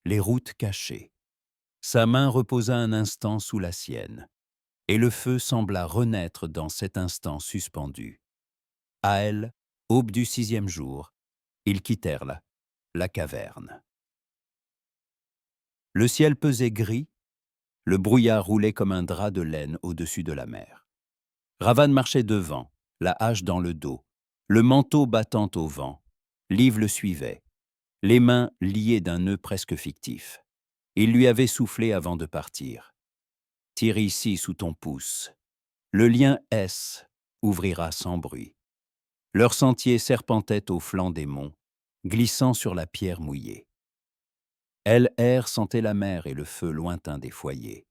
Speaker 1: les routes cachées. Sa main reposa un instant sous la sienne, et le feu sembla renaître dans cet instant suspendu. À elle, aube du 6e jour, ils quittèrent la caverne. Le ciel pesait gris, le brouillard roulait comme un drap de laine au-dessus de la mer. Ravan marchait devant, la hache dans le dos, le manteau battant au vent. Liv le suivait, les mains liées d'un nœud presque fictif. Il lui avait soufflé avant de partir. « Tire ici sous ton pouce. Le lien S ouvrira sans bruit. » Leur sentier serpentait au flanc des monts, glissant sur la pierre mouillée. Elle sentait la mer et le feu lointain des foyers.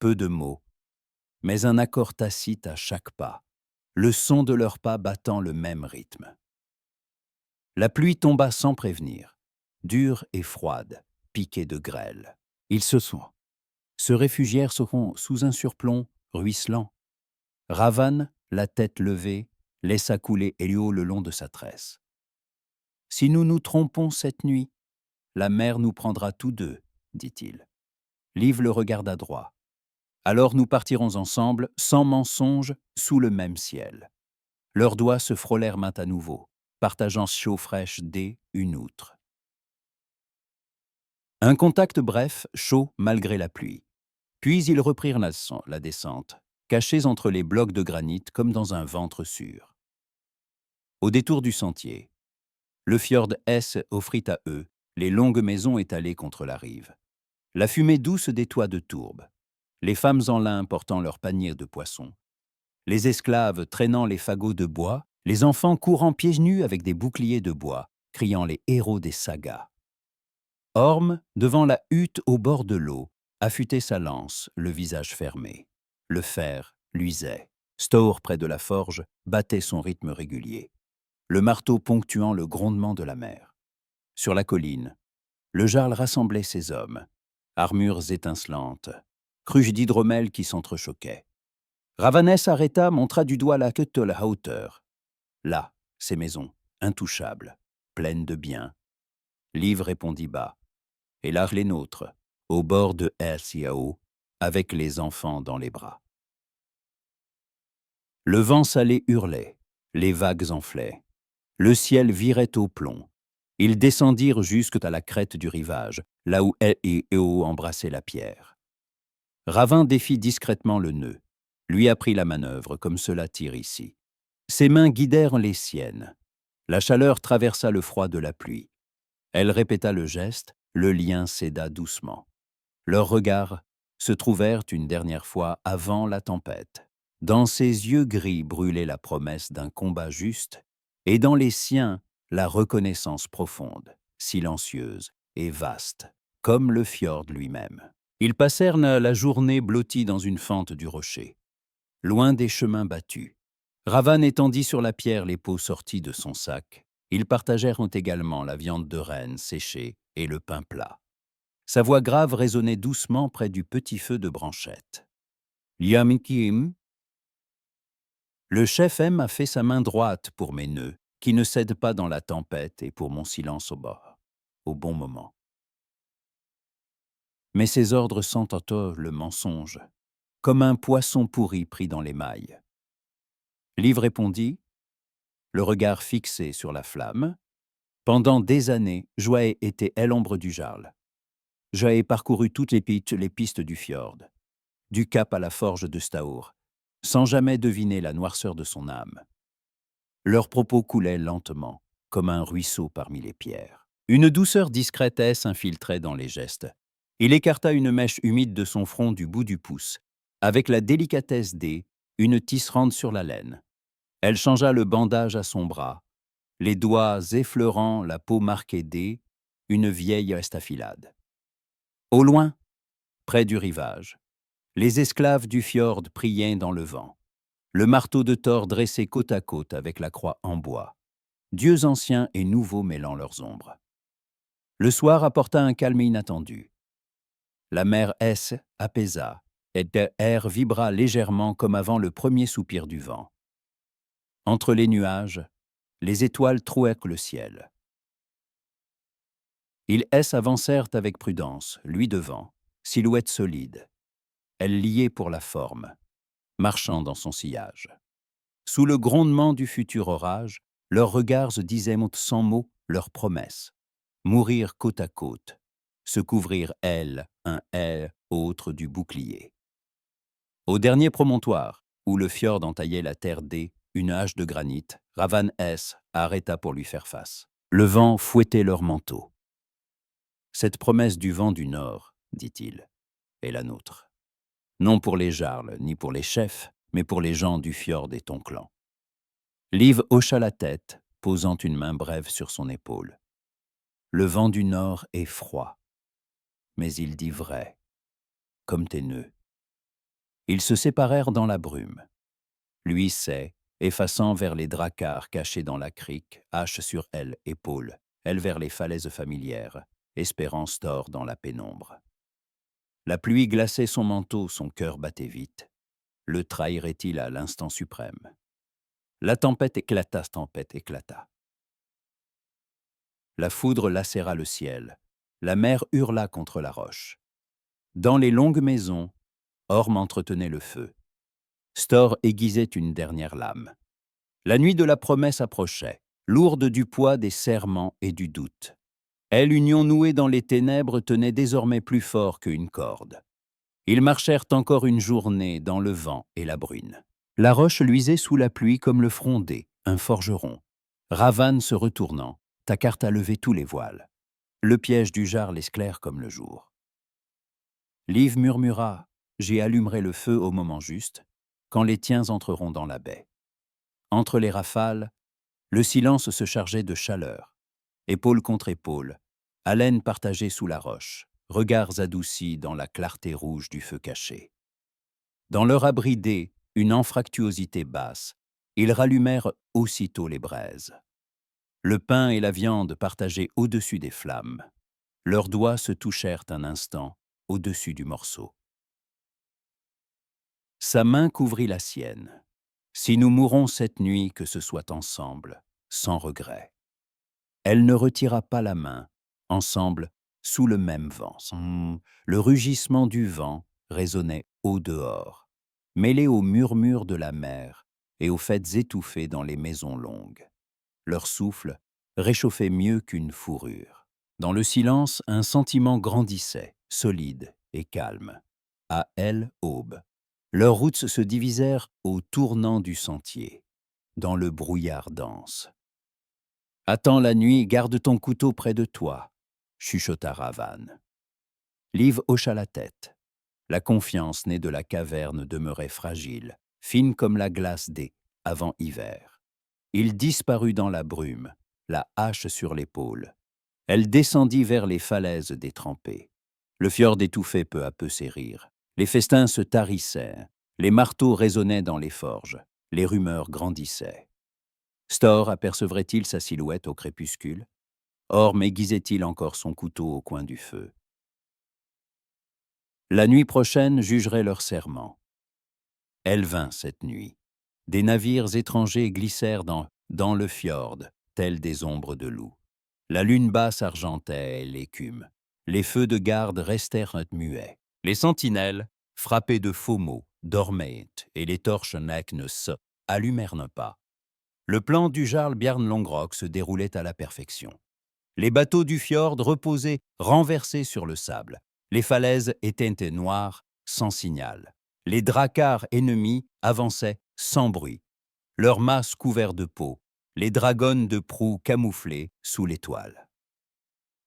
Speaker 1: Peu de mots, mais un accord tacite à chaque pas, le son de leurs pas battant le même rythme. La pluie tomba sans prévenir, dure et froide, piquée de grêle. Ils se réfugièrent sous un surplomb ruisselant. Ravan, la tête levée, laissa couler Elio le long de sa tresse. « Si nous nous trompons cette nuit, la mer nous prendra tous deux, dit-il. Liv le regarda droit. Alors nous partirons ensemble, sans mensonge, sous le même ciel. Leurs doigts se frôlèrent main à nouveau, partageant chaud fraîche une outre. Un contact bref, chaud malgré la pluie. Puis ils reprirent la descente, cachés entre les blocs de granit comme dans un ventre sûr. Au détour du sentier, le fjord S offrit à eux les longues maisons étalées contre la rive. La fumée douce des toits de tourbe, les femmes en lin portant leurs paniers de poissons, les esclaves traînant les fagots de bois, les enfants courant pieds nus avec des boucliers de bois, criant les héros des sagas. Orm, devant la hutte au bord de l'eau, affûtait sa lance, le visage fermé. Le fer luisait. Store, près de la forge, battait son rythme régulier, le marteau ponctuant le grondement de la mer. Sur la colline, le jarl rassemblait ses hommes, armures étincelantes, cruches d'hydromel qui s'entrechoquaient. Ravanès arrêta, montra du doigt la queue à la hauteur. Là, ces maisons, intouchables, pleines de biens. Liv répondit bas. Et là, les nôtres, au bord de Ersiao, avec les enfants dans les bras. Le vent salé hurlait, les vagues enflaient. Le ciel virait au plomb. Ils descendirent jusqu'à la crête du rivage, là où El et Eo embrassaient la pierre. Ravin défit discrètement le nœud, lui apprit la manœuvre comme cela tire ici. Ses mains guidèrent les siennes. La chaleur traversa le froid de la pluie. Elle répéta le geste, le lien céda doucement. Leurs regards se trouvèrent une dernière fois avant la tempête. Dans ses yeux gris brûlait la promesse d'un combat juste, et dans les siens, la reconnaissance profonde, silencieuse et vaste, comme le fjord lui-même. Ils passèrent la journée blottis dans une fente du rocher, loin des chemins battus. Ravan étendit sur la pierre les peaux sorties de son sac. Ils partagèrent également la viande de renne séchée et le pain plat. Sa voix grave résonnait doucement près du petit feu de branchette. « Yamikim ?» Le chef M a fait sa main droite pour mes nœuds, qui ne cèdent pas dans la tempête, et pour mon silence au bord, au bon moment. Mais ses ordres sentent le mensonge, comme un poisson pourri pris dans les mailles. Liv répondit, le regard fixé sur la flamme. Pendant des années, Joae était l'ombre du jarl. Joae parcouru toutes les pistes du fjord, du cap à la forge de Staur, sans jamais deviner la noirceur de son âme. Leurs propos coulaient lentement, comme un ruisseau parmi les pierres. Une douceur discrète s'infiltrait dans les gestes. Il écarta une mèche humide de son front du bout du pouce, avec la délicatesse une tisserande sur la laine. Elle changea le bandage à son bras, les doigts effleurant la peau marquée d', une vieille estafilade. Au loin, près du rivage, les esclaves du fjord priaient dans le vent, le marteau de Thor dressé côte à côte avec la croix en bois, dieux anciens et nouveaux mêlant leurs ombres. Le soir apporta un calme inattendu. La mer S apaisa, et l'air vibra légèrement comme avant le premier soupir du vent. Entre les nuages, les étoiles trouaient le ciel. Ils avancèrent avec prudence, lui devant, silhouette solide. Elle liée pour la forme, marchant dans son sillage. Sous le grondement du futur orage, leurs regards se disaient sans mots leurs promesses. Mourir côte à côte, se couvrir elle, un elle, autre du bouclier. Au dernier promontoire, où le fjord entaillait la terre d', une hache de granit, Ravan S arrêta pour lui faire face. Le vent fouettait leurs manteaux. Cette promesse du vent du nord, dit-il, est la nôtre. Non pour les jarls, ni pour les chefs, mais pour les gens du fjord et ton clan. Liv hocha la tête, posant une main brève sur son épaule. Le vent du nord est froid, mais il dit vrai, comme tes nœuds. Ils se séparèrent dans la brume. Lui sait, effaçant vers les dracars cachés dans la crique, hache sur elle, épaule, elle vers les falaises familières, espérance d'or dans la pénombre. La pluie glaçait son manteau, son cœur battait vite. Le trahirait-il à l'instant suprême? La tempête éclata. La foudre lacéra le ciel. La mer hurla contre la roche. Dans les longues maisons, Orm entretenait le feu. Stor aiguisait une dernière lame. La nuit de la promesse approchait, lourde du poids des serments et du doute. Elle, union nouée dans les ténèbres, tenait désormais plus fort qu'une corde. Ils marchèrent encore une journée dans le vent et la brune. La roche luisait sous la pluie comme le front d', un forgeron. Ravan se retournant, ta carte a levé tous les voiles. Le piège du jarl esclaire comme le jour. Liv murmura, j'y allumerai le feu au moment juste, quand les tiens entreront dans la baie. Entre les rafales, le silence se chargeait de chaleur. Épaule contre épaule, haleine partagée sous la roche, regards adoucis dans la clarté rouge du feu caché. Dans leur abri d', une anfractuosité basse, ils rallumèrent aussitôt les braises. Le pain et la viande partagés au-dessus des flammes. Leurs doigts se touchèrent un instant au-dessus du morceau. Sa main couvrit la sienne. Si nous mourons cette nuit, que ce soit ensemble, sans regret. Elle ne retira pas la main, ensemble, sous le même vent. Le rugissement du vent résonnait au dehors, mêlé au murmure de la mer et aux fêtes étouffées dans les maisons longues. Leur souffle réchauffait mieux qu'une fourrure. Dans le silence, un sentiment grandissait, solide et calme. À elle, aube. Leurs routes se divisèrent au tournant du sentier, dans le brouillard dense. « Attends la nuit, garde ton couteau près de toi », chuchota Ravan. Liv hocha la tête. La confiance née de la caverne demeurait fragile, fine comme la glace des avant hiver. Il disparut dans la brume, la hache sur l'épaule. Elle descendit vers les falaises détrempées. Le fjord étouffait peu à peu ses rires. Les festins se tarissaient. Les marteaux résonnaient dans les forges. Les rumeurs grandissaient. Stor apercevrait-il sa silhouette au crépuscule? Orm aiguisait-il encore son couteau au coin du feu? La nuit prochaine jugerait leur serment. Elle vint cette nuit. Des navires étrangers glissèrent dans le fjord, tels des ombres de loups. La lune basse argentait l'écume. Les feux de garde restèrent muets. Les sentinelles, frappées de faux mots, dormaient, et les torches ne se allumèrent pas. Le plan du jarl Bjarn Longrok se déroulait à la perfection. Les bateaux du fjord reposaient renversés sur le sable. Les falaises étaient noires, sans signal. Les dracars ennemis avançaient sans bruit. Leurs mâts couverts de peau, les dragons de proue camouflés sous l'étoile.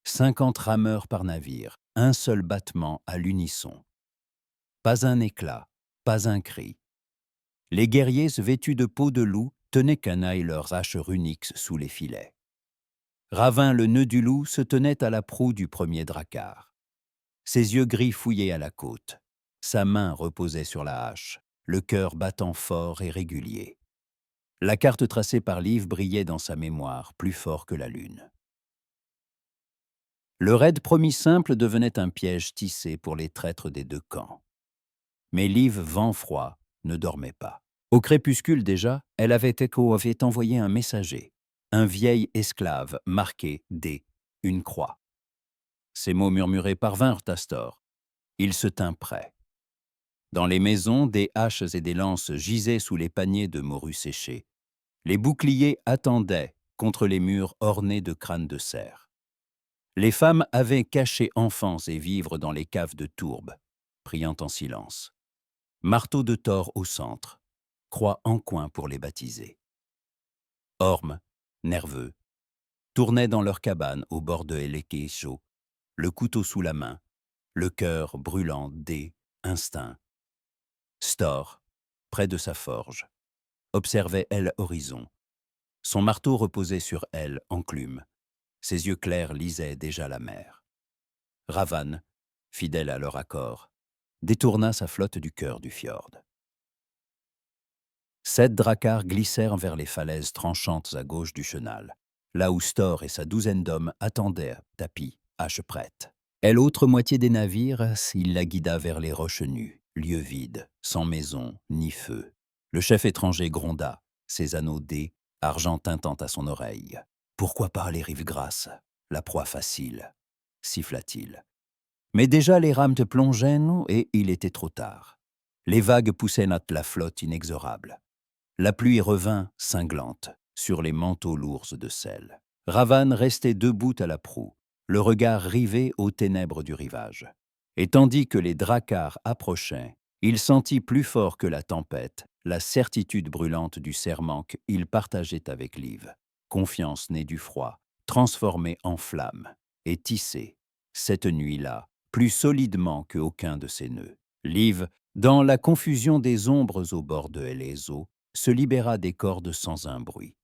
Speaker 1: 50 rameurs par navire, un seul battement à l'unisson. Pas un éclat, pas un cri. Les guerriers vêtus de peau de loup tenaient canaille leurs haches runiques sous les filets. Ravin, le nœud du loup, se tenait à la proue du premier drakkar. Ses yeux gris fouillaient à la côte. Sa main reposait sur la hache, le cœur battant fort et régulier. La carte tracée par Liv brillait dans sa mémoire, plus fort que la lune. Le raid promis simple devenait un piège tissé pour les traîtres des deux camps. Mais Liv, vent froid, ne dormait pas. Au crépuscule déjà, elle avait envoyé un messager, un vieil esclave marqué D, une croix. Ces mots murmurés parvinrent à Stor. Il se tint prêt. Dans les maisons, des haches et des lances gisaient sous les paniers de morue séchée. Les boucliers attendaient contre les murs ornés de crânes de cerf. Les femmes avaient caché enfants et vivres dans les caves de tourbe, priant en silence. Marteau de Thor au centre, croix en coin pour les baptiser. Ormes, nerveux, tournaient dans leur cabane au bord de Elekeisho, le couteau sous la main, le cœur brûlant d'instinct. Stor, près de sa forge, observait elle horizon. Son marteau reposait sur elle, enclume. Ses yeux clairs lisaient déjà la mer. Ravan, fidèle à leur accord, détourna sa flotte du cœur du fjord. 7 drakkars glissèrent vers les falaises tranchantes à gauche du chenal, là où Stor et sa douzaine d'hommes attendaient, tapis, hache prête. Et l'autre moitié des navires, il la guida vers les roches nues, lieux vides, sans maison ni feu. Le chef étranger gronda, ses anneaux dés, argent tintant à son oreille. « Pourquoi pas les rives grasses, la proie facile ?» siffla-t-il. Mais déjà les rames plongeaient et il était trop tard. Les vagues poussaient la flotte inexorable. La pluie revint cinglante sur les manteaux lourds de sel. Ravan restait debout à la proue, le regard rivé aux ténèbres du rivage. Et tandis que les drakkars approchaient, il sentit plus fort que la tempête la certitude brûlante du serment qu'il partageait avec Liv. Confiance née du froid, transformée en flamme, et tissée, cette nuit-là, plus solidement qu'aucun de ses nœuds. Liv, dans la confusion des ombres au bord de Elezo, se libéra des cordes sans un bruit.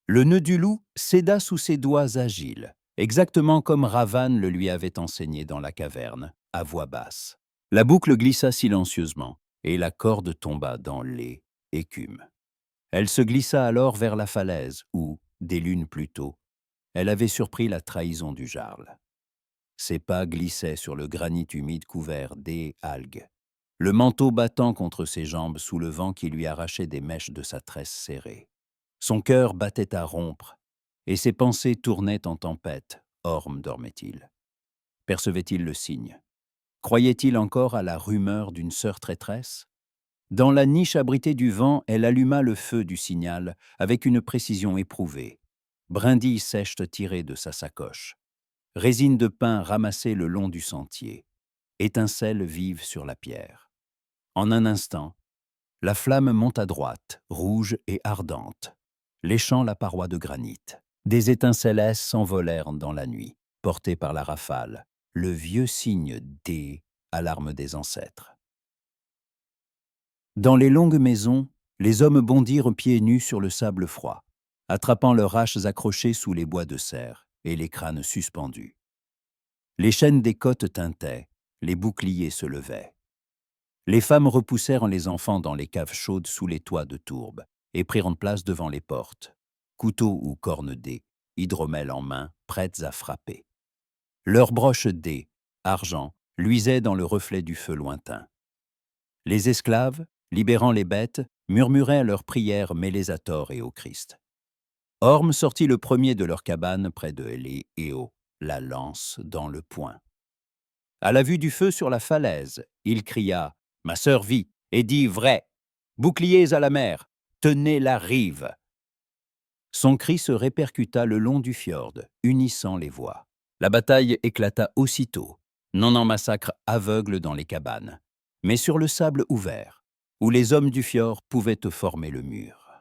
Speaker 1: Le nœud du loup céda sous ses doigts agiles, exactement comme Ravan le lui avait enseigné dans la caverne, à voix basse. La boucle glissa silencieusement, et la corde tomba dans l'écume. Elle se glissa alors vers la falaise où, des lunes plus tôt, elle avait surpris la trahison du jarl. Ses pas glissaient sur le granit humide couvert d'algues, le manteau battant contre ses jambes sous le vent qui lui arrachait des mèches de sa tresse serrée. Son cœur battait à rompre, et ses pensées tournaient en tempête. Orme dormait-il? Percevait-il le signe? Croyait-il encore à la rumeur d'une sœur traîtresse? Dans la niche abritée du vent, elle alluma le feu du signal avec une précision éprouvée. Brindilles sèches tirées de sa sacoche. Résine de pin ramassée le long du sentier. Étincelles vives sur la pierre. En un instant, la flamme monta droite, rouge et ardente, léchant la paroi de granit. Des étincelles s'envolèrent dans la nuit, portées par la rafale, le vieux signe des alarmes des ancêtres. Dans les longues maisons, les hommes bondirent pieds nus sur le sable froid, attrapant leurs haches accrochées sous les bois de cerf et les crânes suspendus. Les chaînes des côtes tintaient, les boucliers se levaient. Les femmes repoussèrent les enfants dans les caves chaudes sous les toits de tourbe et prirent place devant les portes, couteaux ou cornes dés, hydromel en main, prêtes à frapper. Leurs broches dés, argent, luisaient dans le reflet du feu lointain. Les esclaves, libérant les bêtes, murmuraient leurs prières mêlées à Thor et au Christ. Orm sortit le premier de leur cabane près de Eléo, la lance dans le poing. À la vue du feu sur la falaise, il cria « Ma sœur vit et dit vrai. Boucliers à la mer, tenez la rive !» Son cri se répercuta le long du fjord, unissant les voix. La bataille éclata aussitôt, non en massacre aveugle dans les cabanes, mais sur le sable ouvert, où les hommes du fjord pouvaient former le mur.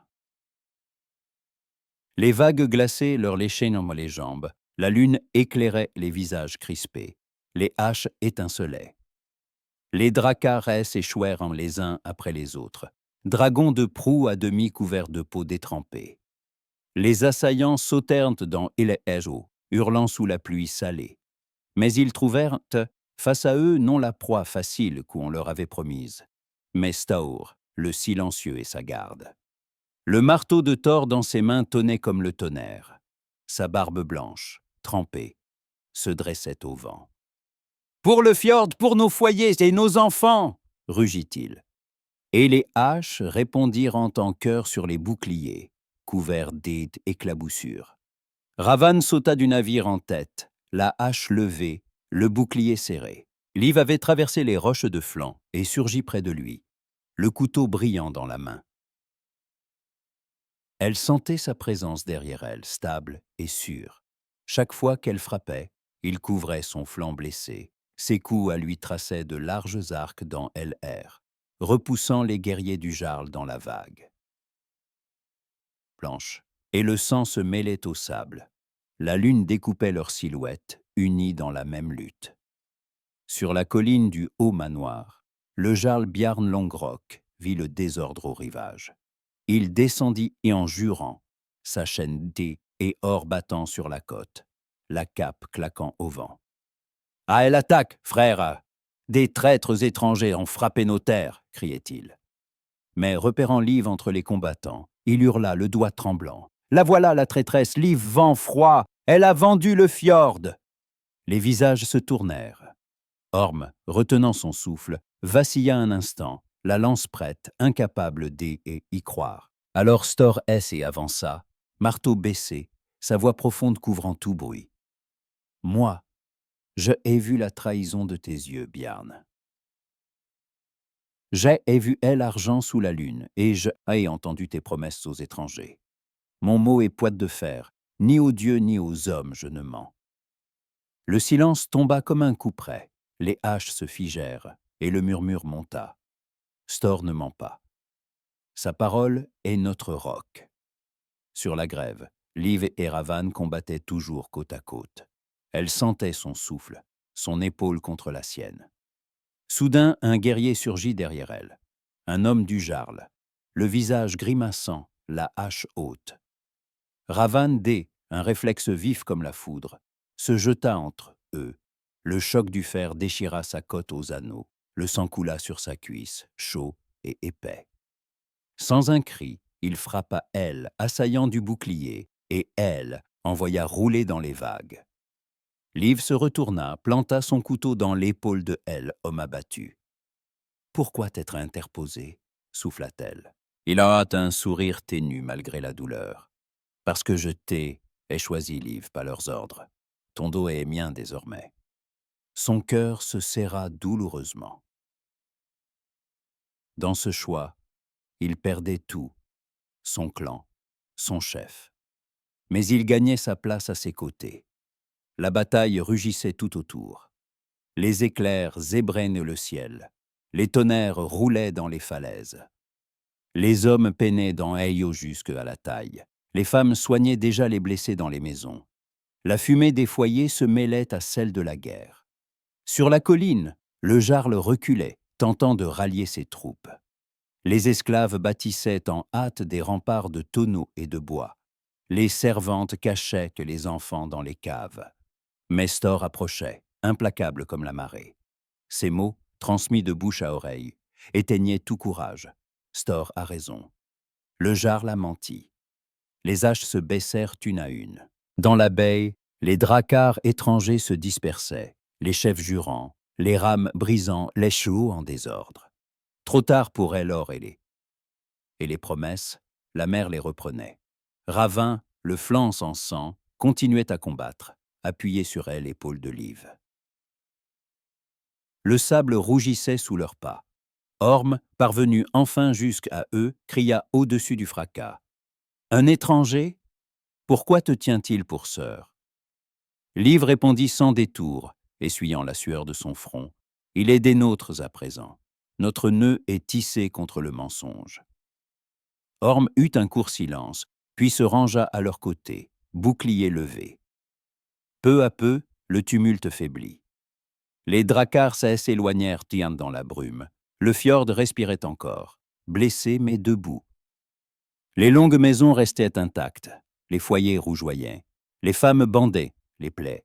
Speaker 1: Les vagues glacées leur léchaient dans les jambes, la lune éclairait les visages crispés, les haches étincelaient. Les drakkars s'échouèrent les uns après les autres, dragon de proue à demi couvert de peau détrempée. Les assaillants sautèrent dans Elejo, hurlant sous la pluie salée. Mais ils trouvèrent face à eux non la proie facile qu'on leur avait promise, mais Staur, le silencieux et sa garde. Le marteau de Thor dans ses mains tonnait comme le tonnerre. Sa barbe blanche, trempée, se dressait au vent. « Pour le fjord, pour nos foyers et nos enfants !» rugit-il. Et les haches répondirent en chœur sur les boucliers, couverts d'éclaboussures. Ravan sauta du navire en tête, la hache levée, le bouclier serré. Liv avait traversé les roches de flanc et surgit près de lui, le couteau brillant dans la main. Elle sentait sa présence derrière elle, stable et sûre. Chaque fois qu'elle frappait, il couvrait son flanc blessé. Ses coups à lui traçaient de larges arcs dans LR, repoussant les guerriers du Jarl dans la vague. Blanche, et le sang se mêlait au sable. La lune découpait leurs silhouettes, unies dans la même lutte. Sur la colline du haut manoir, le Jarl Bjarn Longrock vit le désordre au rivage. Il descendit et en jurant, sa chaîne d et or battant sur la côte, la cape claquant au vent. « À elle attaque, frère! Des traîtres étrangers ont frappé nos terres !» criait-il. Mais repérant Liv entre les combattants, il hurla le doigt tremblant. « La voilà, la traîtresse, Liv vent froid! Elle a vendu le fjord !» Les visages se tournèrent. Orm, retenant son souffle, vacilla un instant, la lance prête, incapable d'y croire. Alors Stor et avança, marteau baissé, sa voix profonde couvrant tout bruit. « Moi, je ai vu la trahison de tes yeux, Bjarn. J'ai vu l'argent sous la lune, et je ai entendu tes promesses aux étrangers. Mon mot est poids de fer, ni aux dieux ni aux hommes je ne mens. » Le silence tomba comme un coup près, les haches se figèrent, et le murmure monta. Stor ne ment pas. Sa parole est notre roc. Sur la grève, Liv et Ravan combattaient toujours côte à côte. Elle sentait son souffle, son épaule contre la sienne. Soudain, un guerrier surgit derrière elle. Un homme du Jarl, le visage grimaçant, la hache haute. Ravan un réflexe vif comme la foudre, se jeta entre eux. Le choc du fer déchira sa côte aux anneaux. Le sang coula sur sa cuisse, chaud et épais. Sans un cri, il frappa elle, assaillant du bouclier, et elle envoya rouler dans les vagues. Liv se retourna, planta son couteau dans l'épaule de elle, homme abattu. « Pourquoi t'être interposé ?» souffla-t-elle. Il a un sourire ténu malgré la douleur. « Parce que je t'ai choisi, Liv, pas leurs ordres. Ton dos est mien désormais. » Son cœur se serra douloureusement. Dans ce choix, il perdait tout, son clan, son chef. Mais il gagnait sa place à ses côtés. La bataille rugissait tout autour. Les éclairs ébrénaient le ciel. Les tonnerres roulaient dans les falaises. Les hommes peinaient dans Eio jusqu'à la taille. Les femmes soignaient déjà les blessés dans les maisons. La fumée des foyers se mêlait à celle de la guerre. Sur la colline, le Jarl reculait, tentant de rallier ses troupes. Les esclaves bâtissaient en hâte des remparts de tonneaux et de bois. Les servantes cachaient les enfants dans les caves. Mais Stor approchait, implacable comme la marée. Ses mots, transmis de bouche à oreille, éteignaient tout courage. Stor a raison. Le Jarl a menti. Les haches se baissèrent une à une. Dans la baie, les dracars étrangers se dispersaient, les chefs jurant, les rames brisant, les chevaux en désordre. Trop tard pour Elor et les promesses, la mer les reprenait. Ravin, le flanc en sang, continuait à combattre, appuyé sur elle l'épaule de Liv. Le sable rougissait sous leurs pas. Orm, parvenu enfin jusqu'à eux, cria au-dessus du fracas. « Un étranger ? Pourquoi te tient-il pour sœur ?» Liv répondit sans détour, essuyant la sueur de son front. « Il est des nôtres à présent. Notre nœud est tissé contre le mensonge. » Orm eut un court silence, puis se rangea à leur côté, bouclier levé. Peu à peu, le tumulte faiblit. Les dracars s'éloignèrent dans la brume. Le fjord respirait encore. blessés mais debout. Les longues maisons restaient intactes, les foyers rougeoyaient, les femmes bandaient les plaies.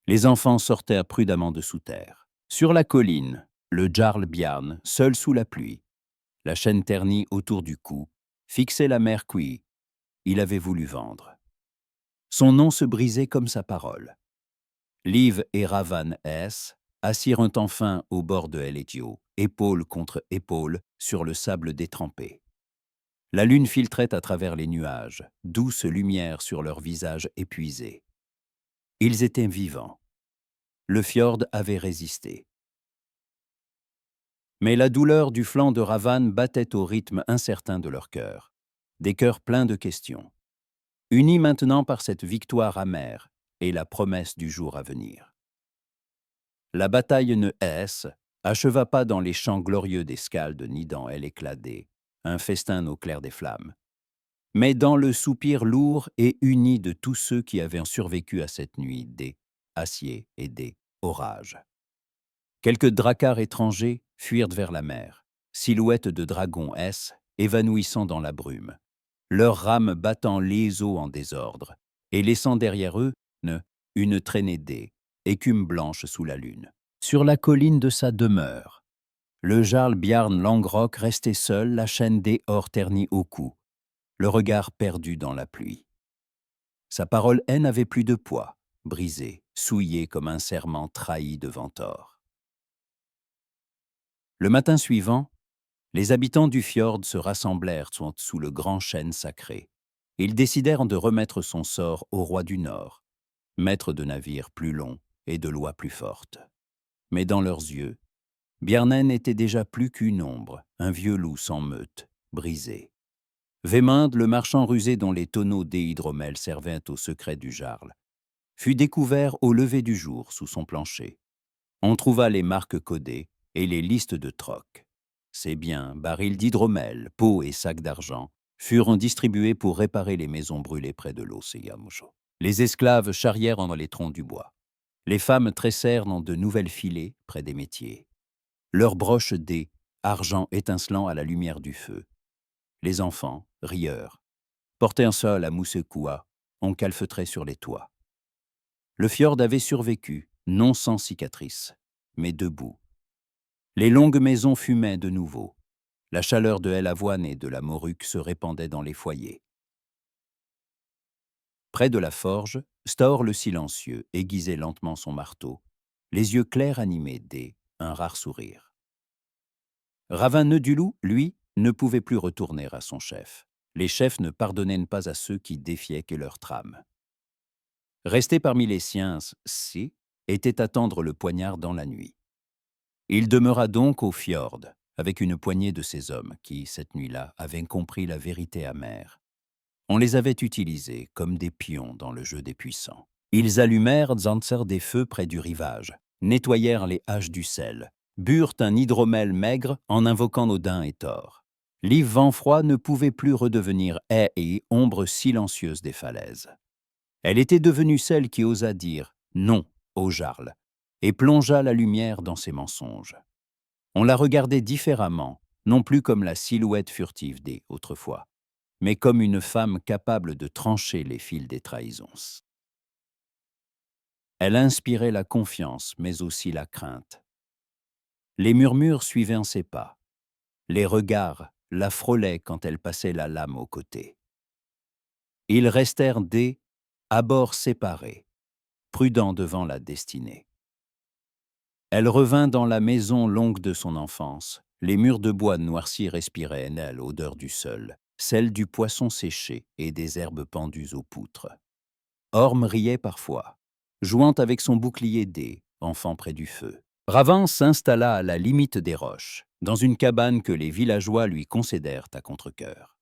Speaker 1: Les enfants sortaient prudemment de sous terre. Sur la colline, le Jarl Bjarn, seul sous la pluie, la chaîne ternie autour du cou, fixait la mère qui, il avait voulu vendre. Son nom se brisait comme sa parole. Liv et Ravan S assirent enfin au bord de Eletio, épaule contre épaule, sur le sable détrempé. La lune filtrait à travers les nuages, douce lumière sur leurs visages épuisés. Ils étaient vivants. Le fjord avait résisté. Mais la douleur du flanc de Ravan battait au rythme incertain de leur cœur, des cœurs pleins de questions, unis maintenant par cette victoire amère et la promesse du jour à venir. La bataille ne acheva pas dans les champs glorieux des Scaldes ni dans Elle écladée, un festin au clair des flammes, mais dans le soupir lourd et uni de tous ceux qui avaient survécu à cette nuit des aciers et des orages. Quelques dracars étrangers fuirent vers la mer, silhouettes de dragons évanouissant dans la brume, leurs rames battant les eaux en désordre, et laissant derrière eux une traînée d'aies, écume blanche sous la lune. Sur la colline de sa demeure, le Jarl Bjarn Langrok restait seul, la chaîne d'aies or ternie au cou, le regard perdu dans la pluie. Sa parole n'avait plus de poids, brisée, souillée comme un serment trahi devant tort. Le matin suivant, les habitants du fjord se rassemblèrent sous le grand chêne sacré. Ils décidèrent de remettre son sort au roi du Nord, maître de navires plus longs et de lois plus fortes. Mais dans leurs yeux, Bjarnen était déjà plus qu'une ombre, un vieux loup sans meute, brisé. Vémund, le marchand rusé dont les tonneaux d'hydromel servaient au secret du Jarl, fut découvert au lever du jour sous son plancher. On trouva les marques codées et les listes de troc. Ses biens, barils d'hydromel, pots et sacs d'argent, furent distribués pour réparer les maisons brûlées près de l'Oceamucho. Les esclaves charrièrent dans les troncs du bois. Les femmes tressèrent dans de nouvelles filets près des métiers. Leurs broches d'aies, argent étincelant à la lumière du feu. Les enfants, rieurs, portaient un sol à Moussekoua, on calfeutrait sur les toits. Le fjord avait survécu, non sans cicatrices, mais debout. Les longues maisons fumaient de nouveau. La chaleur de l'avoine et de la morue se répandait dans les foyers. Près de la forge, Stor le silencieux aiguisait lentement son marteau, les yeux clairs animés un rare sourire. Ravin Neudulou, lui, ne pouvait plus retourner à son chef. Les chefs ne pardonnaient pas à ceux qui défiaient que leur trame. Rester parmi les siens, était attendre le poignard dans la nuit. Il demeura donc au fjord, avec une poignée de ces hommes qui, cette nuit-là, avaient compris la vérité amère. On les avait utilisés comme des pions dans le jeu des puissants. Ils allumèrent des feux près du rivage, nettoyèrent les haches du sel, burent un hydromel maigre en invoquant Odin et Thor. Liv Ventfroid ne pouvait plus redevenir haie et ombre silencieuse des falaises. Elle était devenue celle qui osa dire non au Jarl et plongea la lumière dans ses mensonges. On la regardait différemment, non plus comme la silhouette furtive autrefois, mais comme une femme capable de trancher les fils des trahisons. Elle inspirait la confiance, mais aussi la crainte. Les murmures suivaient en ses pas. Les regards la frôlaient quand elle passait la lame aux côtés. Ils restèrent à bords séparés, prudents devant la destinée. Elle revint dans la maison longue de son enfance. Les murs de bois noircis respiraient en elle l'odeur du sol, celle du poisson séché et des herbes pendues aux poutres. Orm riait parfois, jouant avec son bouclier enfant près du feu. Ravin s'installa à la limite des roches, dans une cabane que les villageois lui concédèrent à contre-cœur.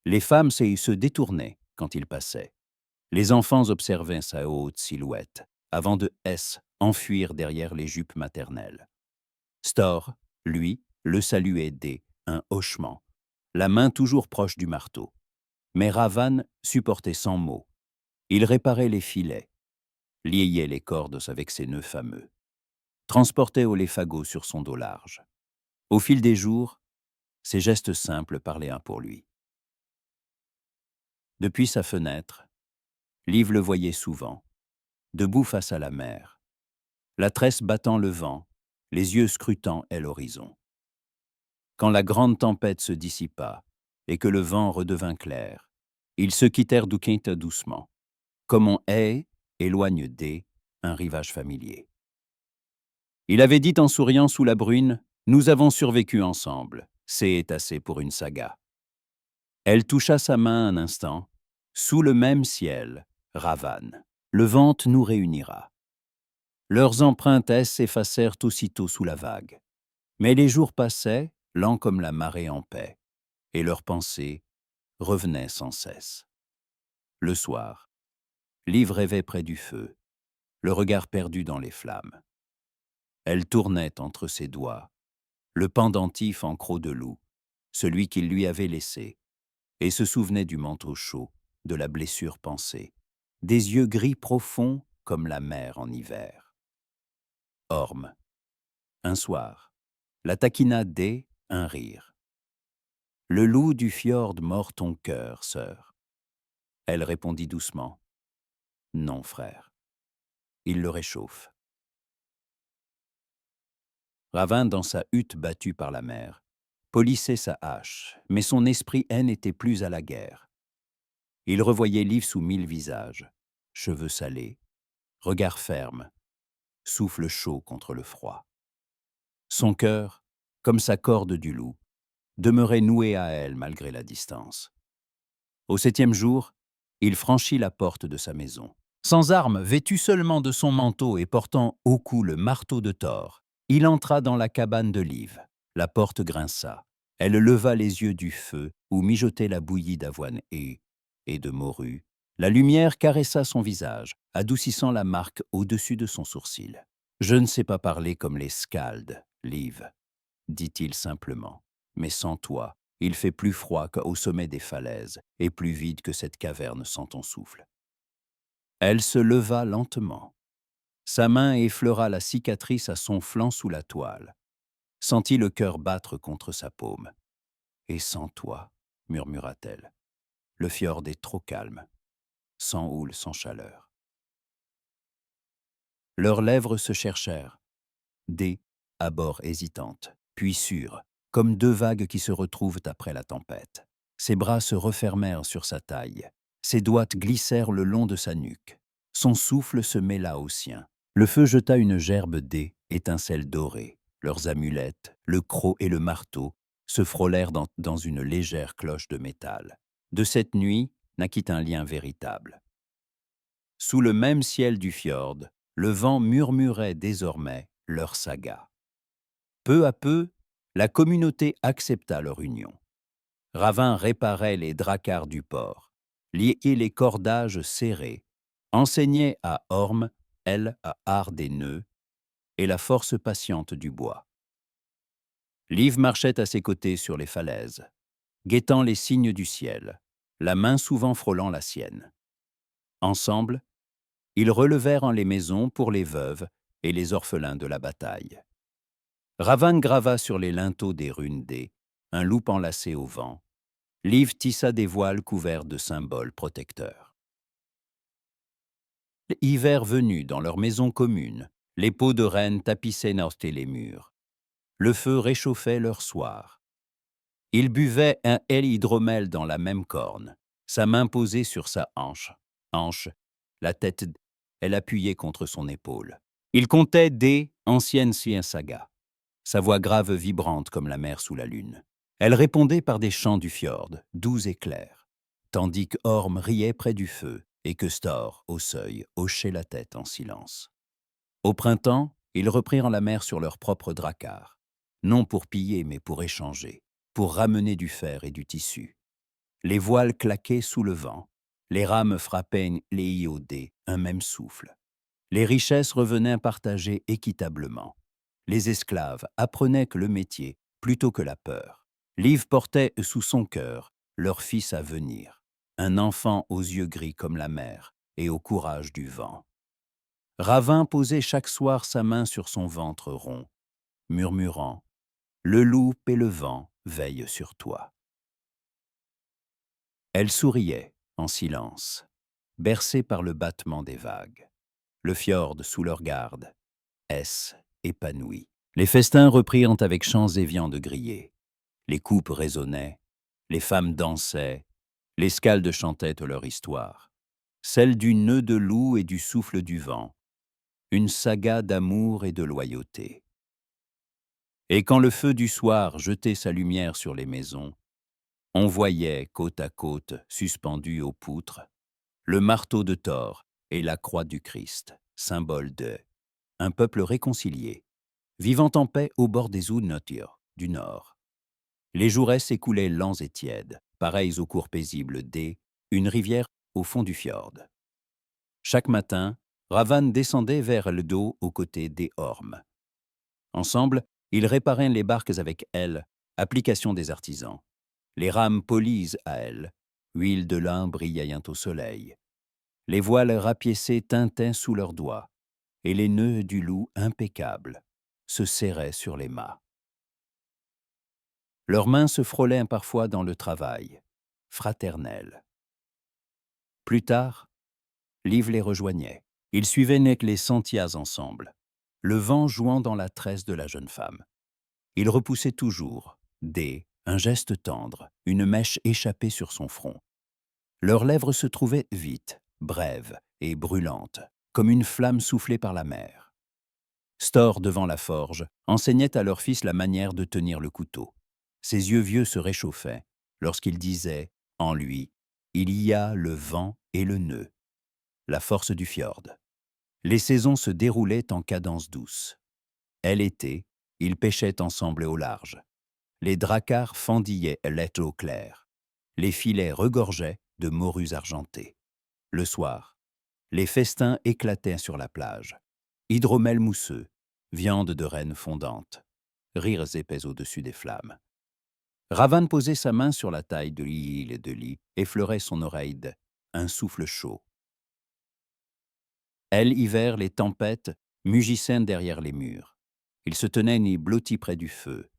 Speaker 1: Les femmes se détournaient quand il passait. Les enfants observaient sa haute silhouette, avant de enfuir derrière les jupes maternelles. Stor, lui, le saluait un hochement, la main toujours proche du marteau. Mais Ravan supportait sans mots. Il réparait les filets, liait les cordes avec ses nœuds fameux, transportait Oléfago sur son dos large. Au fil des jours, Ses gestes simples parlaient un pour lui. Depuis sa fenêtre, Liv le voyait souvent, debout face à la mer, la tresse battant le vent, les yeux scrutant l'horizon. Quand la grande tempête se dissipa et que le vent redevint clair, ils se quittèrent d'Uquinta doucement, comme on éloigne un rivage familier. Il avait dit en souriant sous la brune, « Nous avons survécu ensemble, c'est assez pour une saga. » Elle toucha sa main un instant, sous le même ciel, Ravane. Le vent nous réunira. Leurs empreintes s'effacèrent aussitôt sous la vague. Mais les jours passaient, lents comme la marée en paix, et leurs pensées revenaient sans cesse. Le soir, Liv rêvait près du feu, le regard perdu dans les flammes. Elle tournait entre ses doigts, le pendentif en croc de loup, celui qu'il lui avait laissé, et se souvenait du manteau chaud, de la blessure pansée, des yeux gris profonds comme la mer en hiver. Orme. Un soir, la taquina un rire. Le loup du fjord mord ton cœur, sœur. Elle répondit doucement. Non, frère. Il le réchauffe. Ravin, dans sa hutte battue par la mer, polissait sa hache, mais son esprit n'était plus à la guerre. Il revoyait Liv sous 1000 visages, cheveux salés, regard ferme, souffle chaud contre le froid. Son cœur, comme sa corde du loup, demeurait noué à elle malgré la distance. Au 7e jour, il franchit la porte de sa maison. Sans armes, vêtu seulement de son manteau et portant au cou le marteau de Thor, il entra dans la cabane de Liv. La porte grinça. Elle leva les yeux du feu où mijotait la bouillie d'avoine et de morue. La lumière caressa son visage, adoucissant la marque au-dessus de son sourcil. « Je ne sais pas parler comme les Skalds, Liv, » dit-il simplement. « Mais sans toi, il fait plus froid qu'au sommet des falaises et plus vide que cette caverne sans ton souffle. » Elle se leva lentement. Sa main effleura la cicatrice à son flanc sous la toile, sentit le cœur battre contre sa paume. « Et sans toi, murmura-t-elle, le fjord est trop calme, sans houle, sans chaleur. » Leurs lèvres se cherchèrent, à bord hésitante, puis sûre, comme deux vagues qui se retrouvent après la tempête. Ses bras se refermèrent sur sa taille, ses doigts glissèrent le long de sa nuque. Son souffle se mêla au sien. Le feu jeta une gerbe étincelles dorées. Leurs amulettes, le croc et le marteau, se frôlèrent dans une légère cloche de métal. De cette nuit naquit un lien véritable. Sous le même ciel du fjord, le vent murmurait désormais leur saga. Peu à peu, la communauté accepta leur union. Ravin réparait les dracars du port, liait les cordages serrés, enseignait à Orme, elle à art des nœuds, et la force patiente du bois. Liv marchait à ses côtés sur les falaises, guettant les signes du ciel, la main souvent frôlant la sienne. Ensemble, ils relevèrent les maisons pour les veuves et les orphelins de la bataille. Ravin grava sur les linteaux des runes un loup enlacé au vent. Liv tissa des voiles couverts de symboles protecteurs. Hiver venu dans leur maison commune, les peaux de reine tapissaient les murs. Le feu réchauffait leur soir. Ils buvaient un hydromel dans la même corne, sa main posée sur sa hanche, la tête, elle appuyée contre son épaule. Il comptait anciennes sagas, sa voix grave vibrante comme la mer sous la lune. Elle répondait par des chants du fjord, doux et clairs, tandis que Orm riait près du feu et que Stor, au seuil, hochait la tête en silence. Au printemps, ils reprirent la mer sur leur propre drakkar, non pour piller mais pour échanger, pour ramener du fer et du tissu. Les voiles claquaient sous le vent, les rames frappaient les iodés, un même souffle. Les richesses revenaient partagées équitablement. Les esclaves apprenaient que le métier plutôt que la peur. Liv portait sous son cœur leur fils à venir, un enfant aux yeux gris comme la mer et au courage du vent. Ravin posait chaque soir sa main sur son ventre rond, murmurant « Le loup et le vent, veille sur toi. Elle souriait, en silence, bercée par le battement des vagues. Le fjord sous leur garde, S épanoui. Les festins reprirent avec chants et viandes grillées. Les coupes résonnaient, les femmes dansaient, les scaldes chantaient leur histoire. Celle du nœud de loup et du souffle du vent. Une saga d'amour et de loyauté. Et quand le feu du soir jetait sa lumière sur les maisons, on voyait, côte à côte, suspendus aux poutres, le marteau de Thor et la croix du Christ, symbole de un peuple réconcilié, vivant en paix au bord des Unnöttir du Nord. Les jours s'écoulaient lents et tièdes, pareils aux cours paisibles une rivière au fond du fjord. Chaque matin, Ravan descendait vers le dos aux côtés des Ormes. Ensemble, ils réparaient les barques avec elle, application des artisans. Les rames polies à elle, huile de lin brillait au soleil. Les voiles rapiécées tintaient sous leurs doigts, et les nœuds du loup impeccables se serraient sur les mâts. Leurs mains se frôlaient parfois dans le travail, fraternel. Plus tard, Liv les rejoignait. Ils suivaient les sentiers ensemble, le vent jouant dans la tresse de la jeune femme. Ils repoussaient toujours, un geste tendre, une mèche échappée sur son front. Leurs lèvres se trouvaient vite, brèves et brûlantes, comme une flamme soufflée par la mer. Stor, devant la forge, enseignait à leur fils la manière de tenir le couteau. Ses yeux vieux se réchauffaient lorsqu'il disait, en lui, « Il y a le vent et le nœud, la force du fjord. » Les saisons se déroulaient en cadence douce. L'été, ils pêchaient ensemble au large. Les dracars fendillaient l'eau clair. Les filets regorgeaient de morues argentées. Le soir, les festins éclataient sur la plage. Hydromel mousseux, viande de renne fondante, rires épais au-dessus des flammes. Ravan posait sa main sur la taille de l'île et de lit, effleurait son oreille un souffle chaud. Elle, hiver, les tempêtes, mugissaient derrière les murs. Ils se tenaient nez blottis près du feu,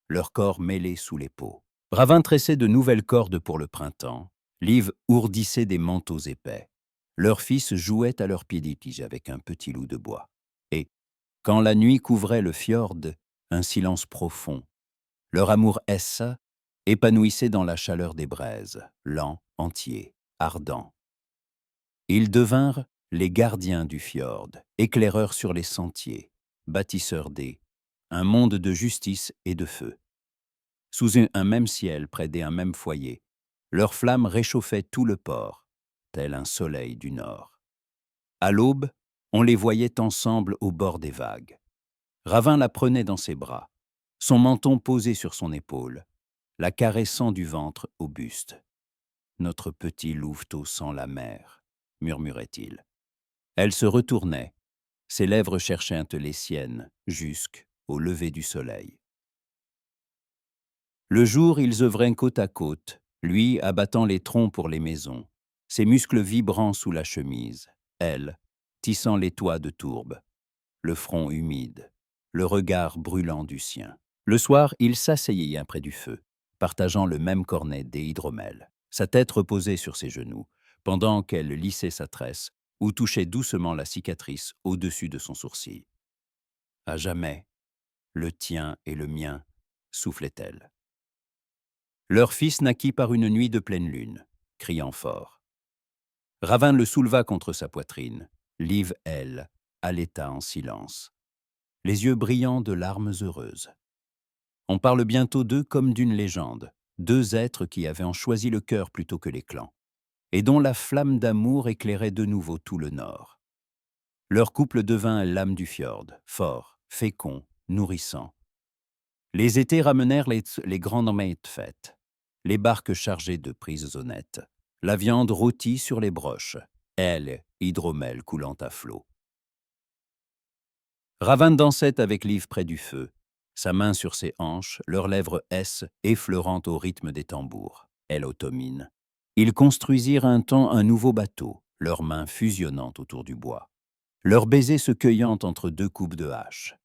Speaker 1: leurs corps mêlés sous les peaux. Ravan tressait de nouvelles cordes pour le printemps. Liv ourdissait des manteaux épais. Leurs fils jouaient à leurs pieds des tiges avec un petit loup de bois. Et, quand la nuit couvrait le fjord, un silence profond, leur amour épanouissait dans la chaleur des braises, lent, entier, ardent. Ils devinrent les gardiens du fjord, éclaireurs sur les sentiers, bâtisseurs un monde de justice et de feu. Sous un même ciel, près d'un même foyer, leurs flammes réchauffaient tout le port, tel un soleil du nord. À l'aube, on les voyait ensemble au bord des vagues. Ravan la prenait dans ses bras, son menton posé sur son épaule, la caressant du ventre au buste. « Notre petit louveteau sent la mer », murmurait-il. Elle se retournait, ses lèvres cherchaient les siennes jusqu'au lever du soleil. Le jour, ils œuvraient côte à côte, lui abattant les troncs pour les maisons, ses muscles vibrant sous la chemise, elle, tissant les toits de tourbe, le front humide, le regard brûlant du sien. Le soir, il s'asseyait près du feu, partageant le même cornet des hydromels, sa tête reposée sur ses genoux, pendant qu'elle lissait sa tresse ou touchait doucement la cicatrice au-dessus de son sourcil. « À jamais, le tien et le mien », soufflait-elle. Leur fils naquit par une nuit de pleine lune, criant fort. Ravan le souleva contre sa poitrine. Liv, elle, allaita en silence, les yeux brillants de larmes heureuses. On parle bientôt d'eux comme d'une légende, deux êtres qui avaient en choisi le cœur plutôt que les clans, et dont la flamme d'amour éclairait de nouveau tout le nord. Leur couple devint l'âme du fjord, fort, fécond, nourrissant. Les étés ramenèrent les grandes fêtes, les barques chargées de prises honnêtes, la viande rôtie sur les broches, elle, hydromel coulant à flot. Ravan dansait avec Liv près du feu, sa main sur ses hanches, leurs lèvres effleurant au rythme des tambours, elle automine. Ils construisirent un temps un nouveau bateau, leurs mains fusionnant autour du bois, leurs baisers se cueillant entre deux coupes de hache.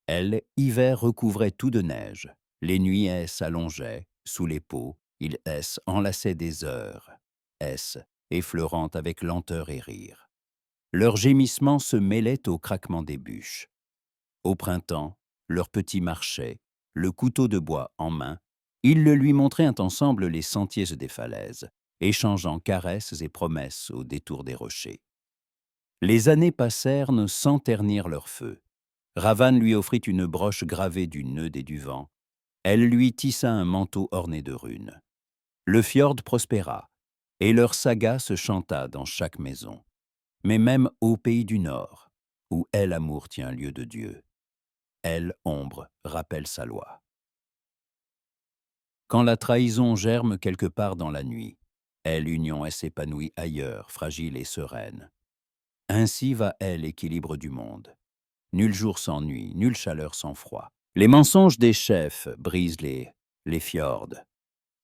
Speaker 1: Elle, hiver recouvrait tout de neige, Les nuits s'allongeaient, sous les peaux, ils enlaçaient des heures, effleurant avec lenteur et rire. Leurs gémissements se mêlaient au craquement des bûches. Au printemps, leur petit marchait, le couteau de bois en main, ils le lui montraient ensemble les sentiers des falaises, échangeant caresses et promesses au détour des rochers. Les années passèrent sans ternir leur feu. Ravan lui offrit une broche gravée du nœud et du vent. Elle lui tissa un manteau orné de runes. Le fjord prospéra, et leur saga se chanta dans chaque maison. Mais même au pays du Nord, où elle, amour, tient lieu de Dieu, elle, ombre, rappelle sa loi. Quand la trahison germe quelque part dans la nuit, elle, union, s'épanouit ailleurs, fragile et sereine. Ainsi va elle, équilibre du monde. Nul jour sans nuit, nulle chaleur sans froid. Les mensonges des chefs brisent les fjords,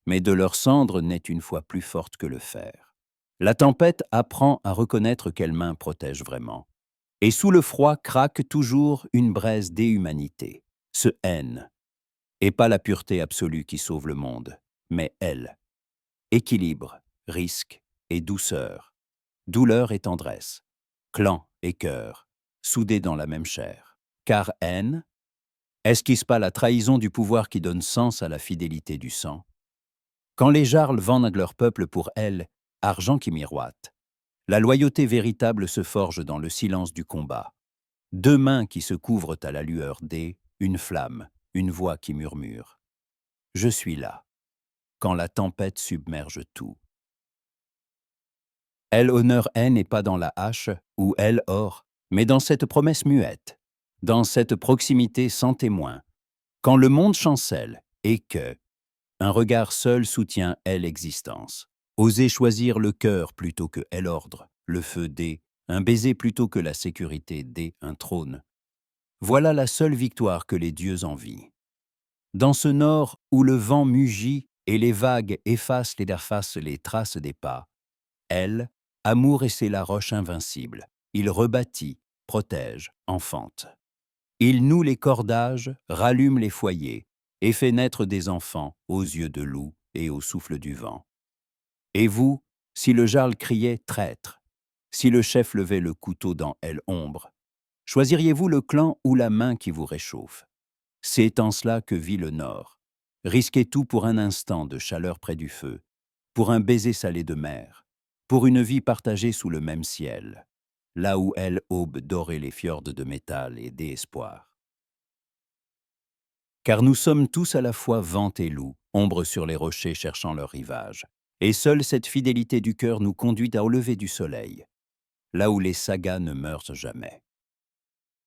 Speaker 1: mais de leurs cendres naît une foi plus forte que le fer. La tempête apprend à reconnaître quelle main protège vraiment. Et sous le froid craque toujours une braise d'humanité, ce haine. Et pas la pureté absolue qui sauve le monde, mais elle. Équilibre, risque et douceur, douleur et tendresse, clan et cœur, soudés dans la même chair. Car haine, esquisse pas la trahison du pouvoir qui donne sens à la fidélité du sang. Quand les jarls vendent leur peuple pour elle, argent qui miroite, la loyauté véritable se forge dans le silence du combat. Deux mains qui se couvrent à la lueur une flamme, une voix qui murmure. Je suis là, quand la tempête submerge tout. Elle honneur haine et pas dans la hache, ou elle or, mais dans cette promesse muette, dans cette proximité sans témoin. Quand le monde chancelle, et que, un regard seul soutient elle existence. Oser choisir le cœur plutôt que elle ordre, le feu un baiser plutôt que la sécurité un trône. Voilà la seule victoire que les dieux envient. Dans ce nord où le vent mugit et les vagues effacent les traces des pas, elle, amour et c'est la roche invincible. Il rebâtit, protège, enfante. Il noue les cordages, rallume les foyers et fait naître des enfants aux yeux de loup et au souffle du vent. Et vous, si le jarl criait « traître », si le chef levait le couteau dans elle ombre, choisiriez-vous le clan ou la main qui vous réchauffe? C'est en cela que vit le Nord. Risquez tout pour un instant de chaleur près du feu, pour un baiser salé de mer, pour une vie partagée sous le même ciel, là où elle aube dorer les fjords de métal et d'espoir. Car nous sommes tous à la fois vent et loup, ombre sur les rochers cherchant leur rivage, et seule cette fidélité du cœur nous conduit au lever du soleil, là où les sagas ne meurent jamais.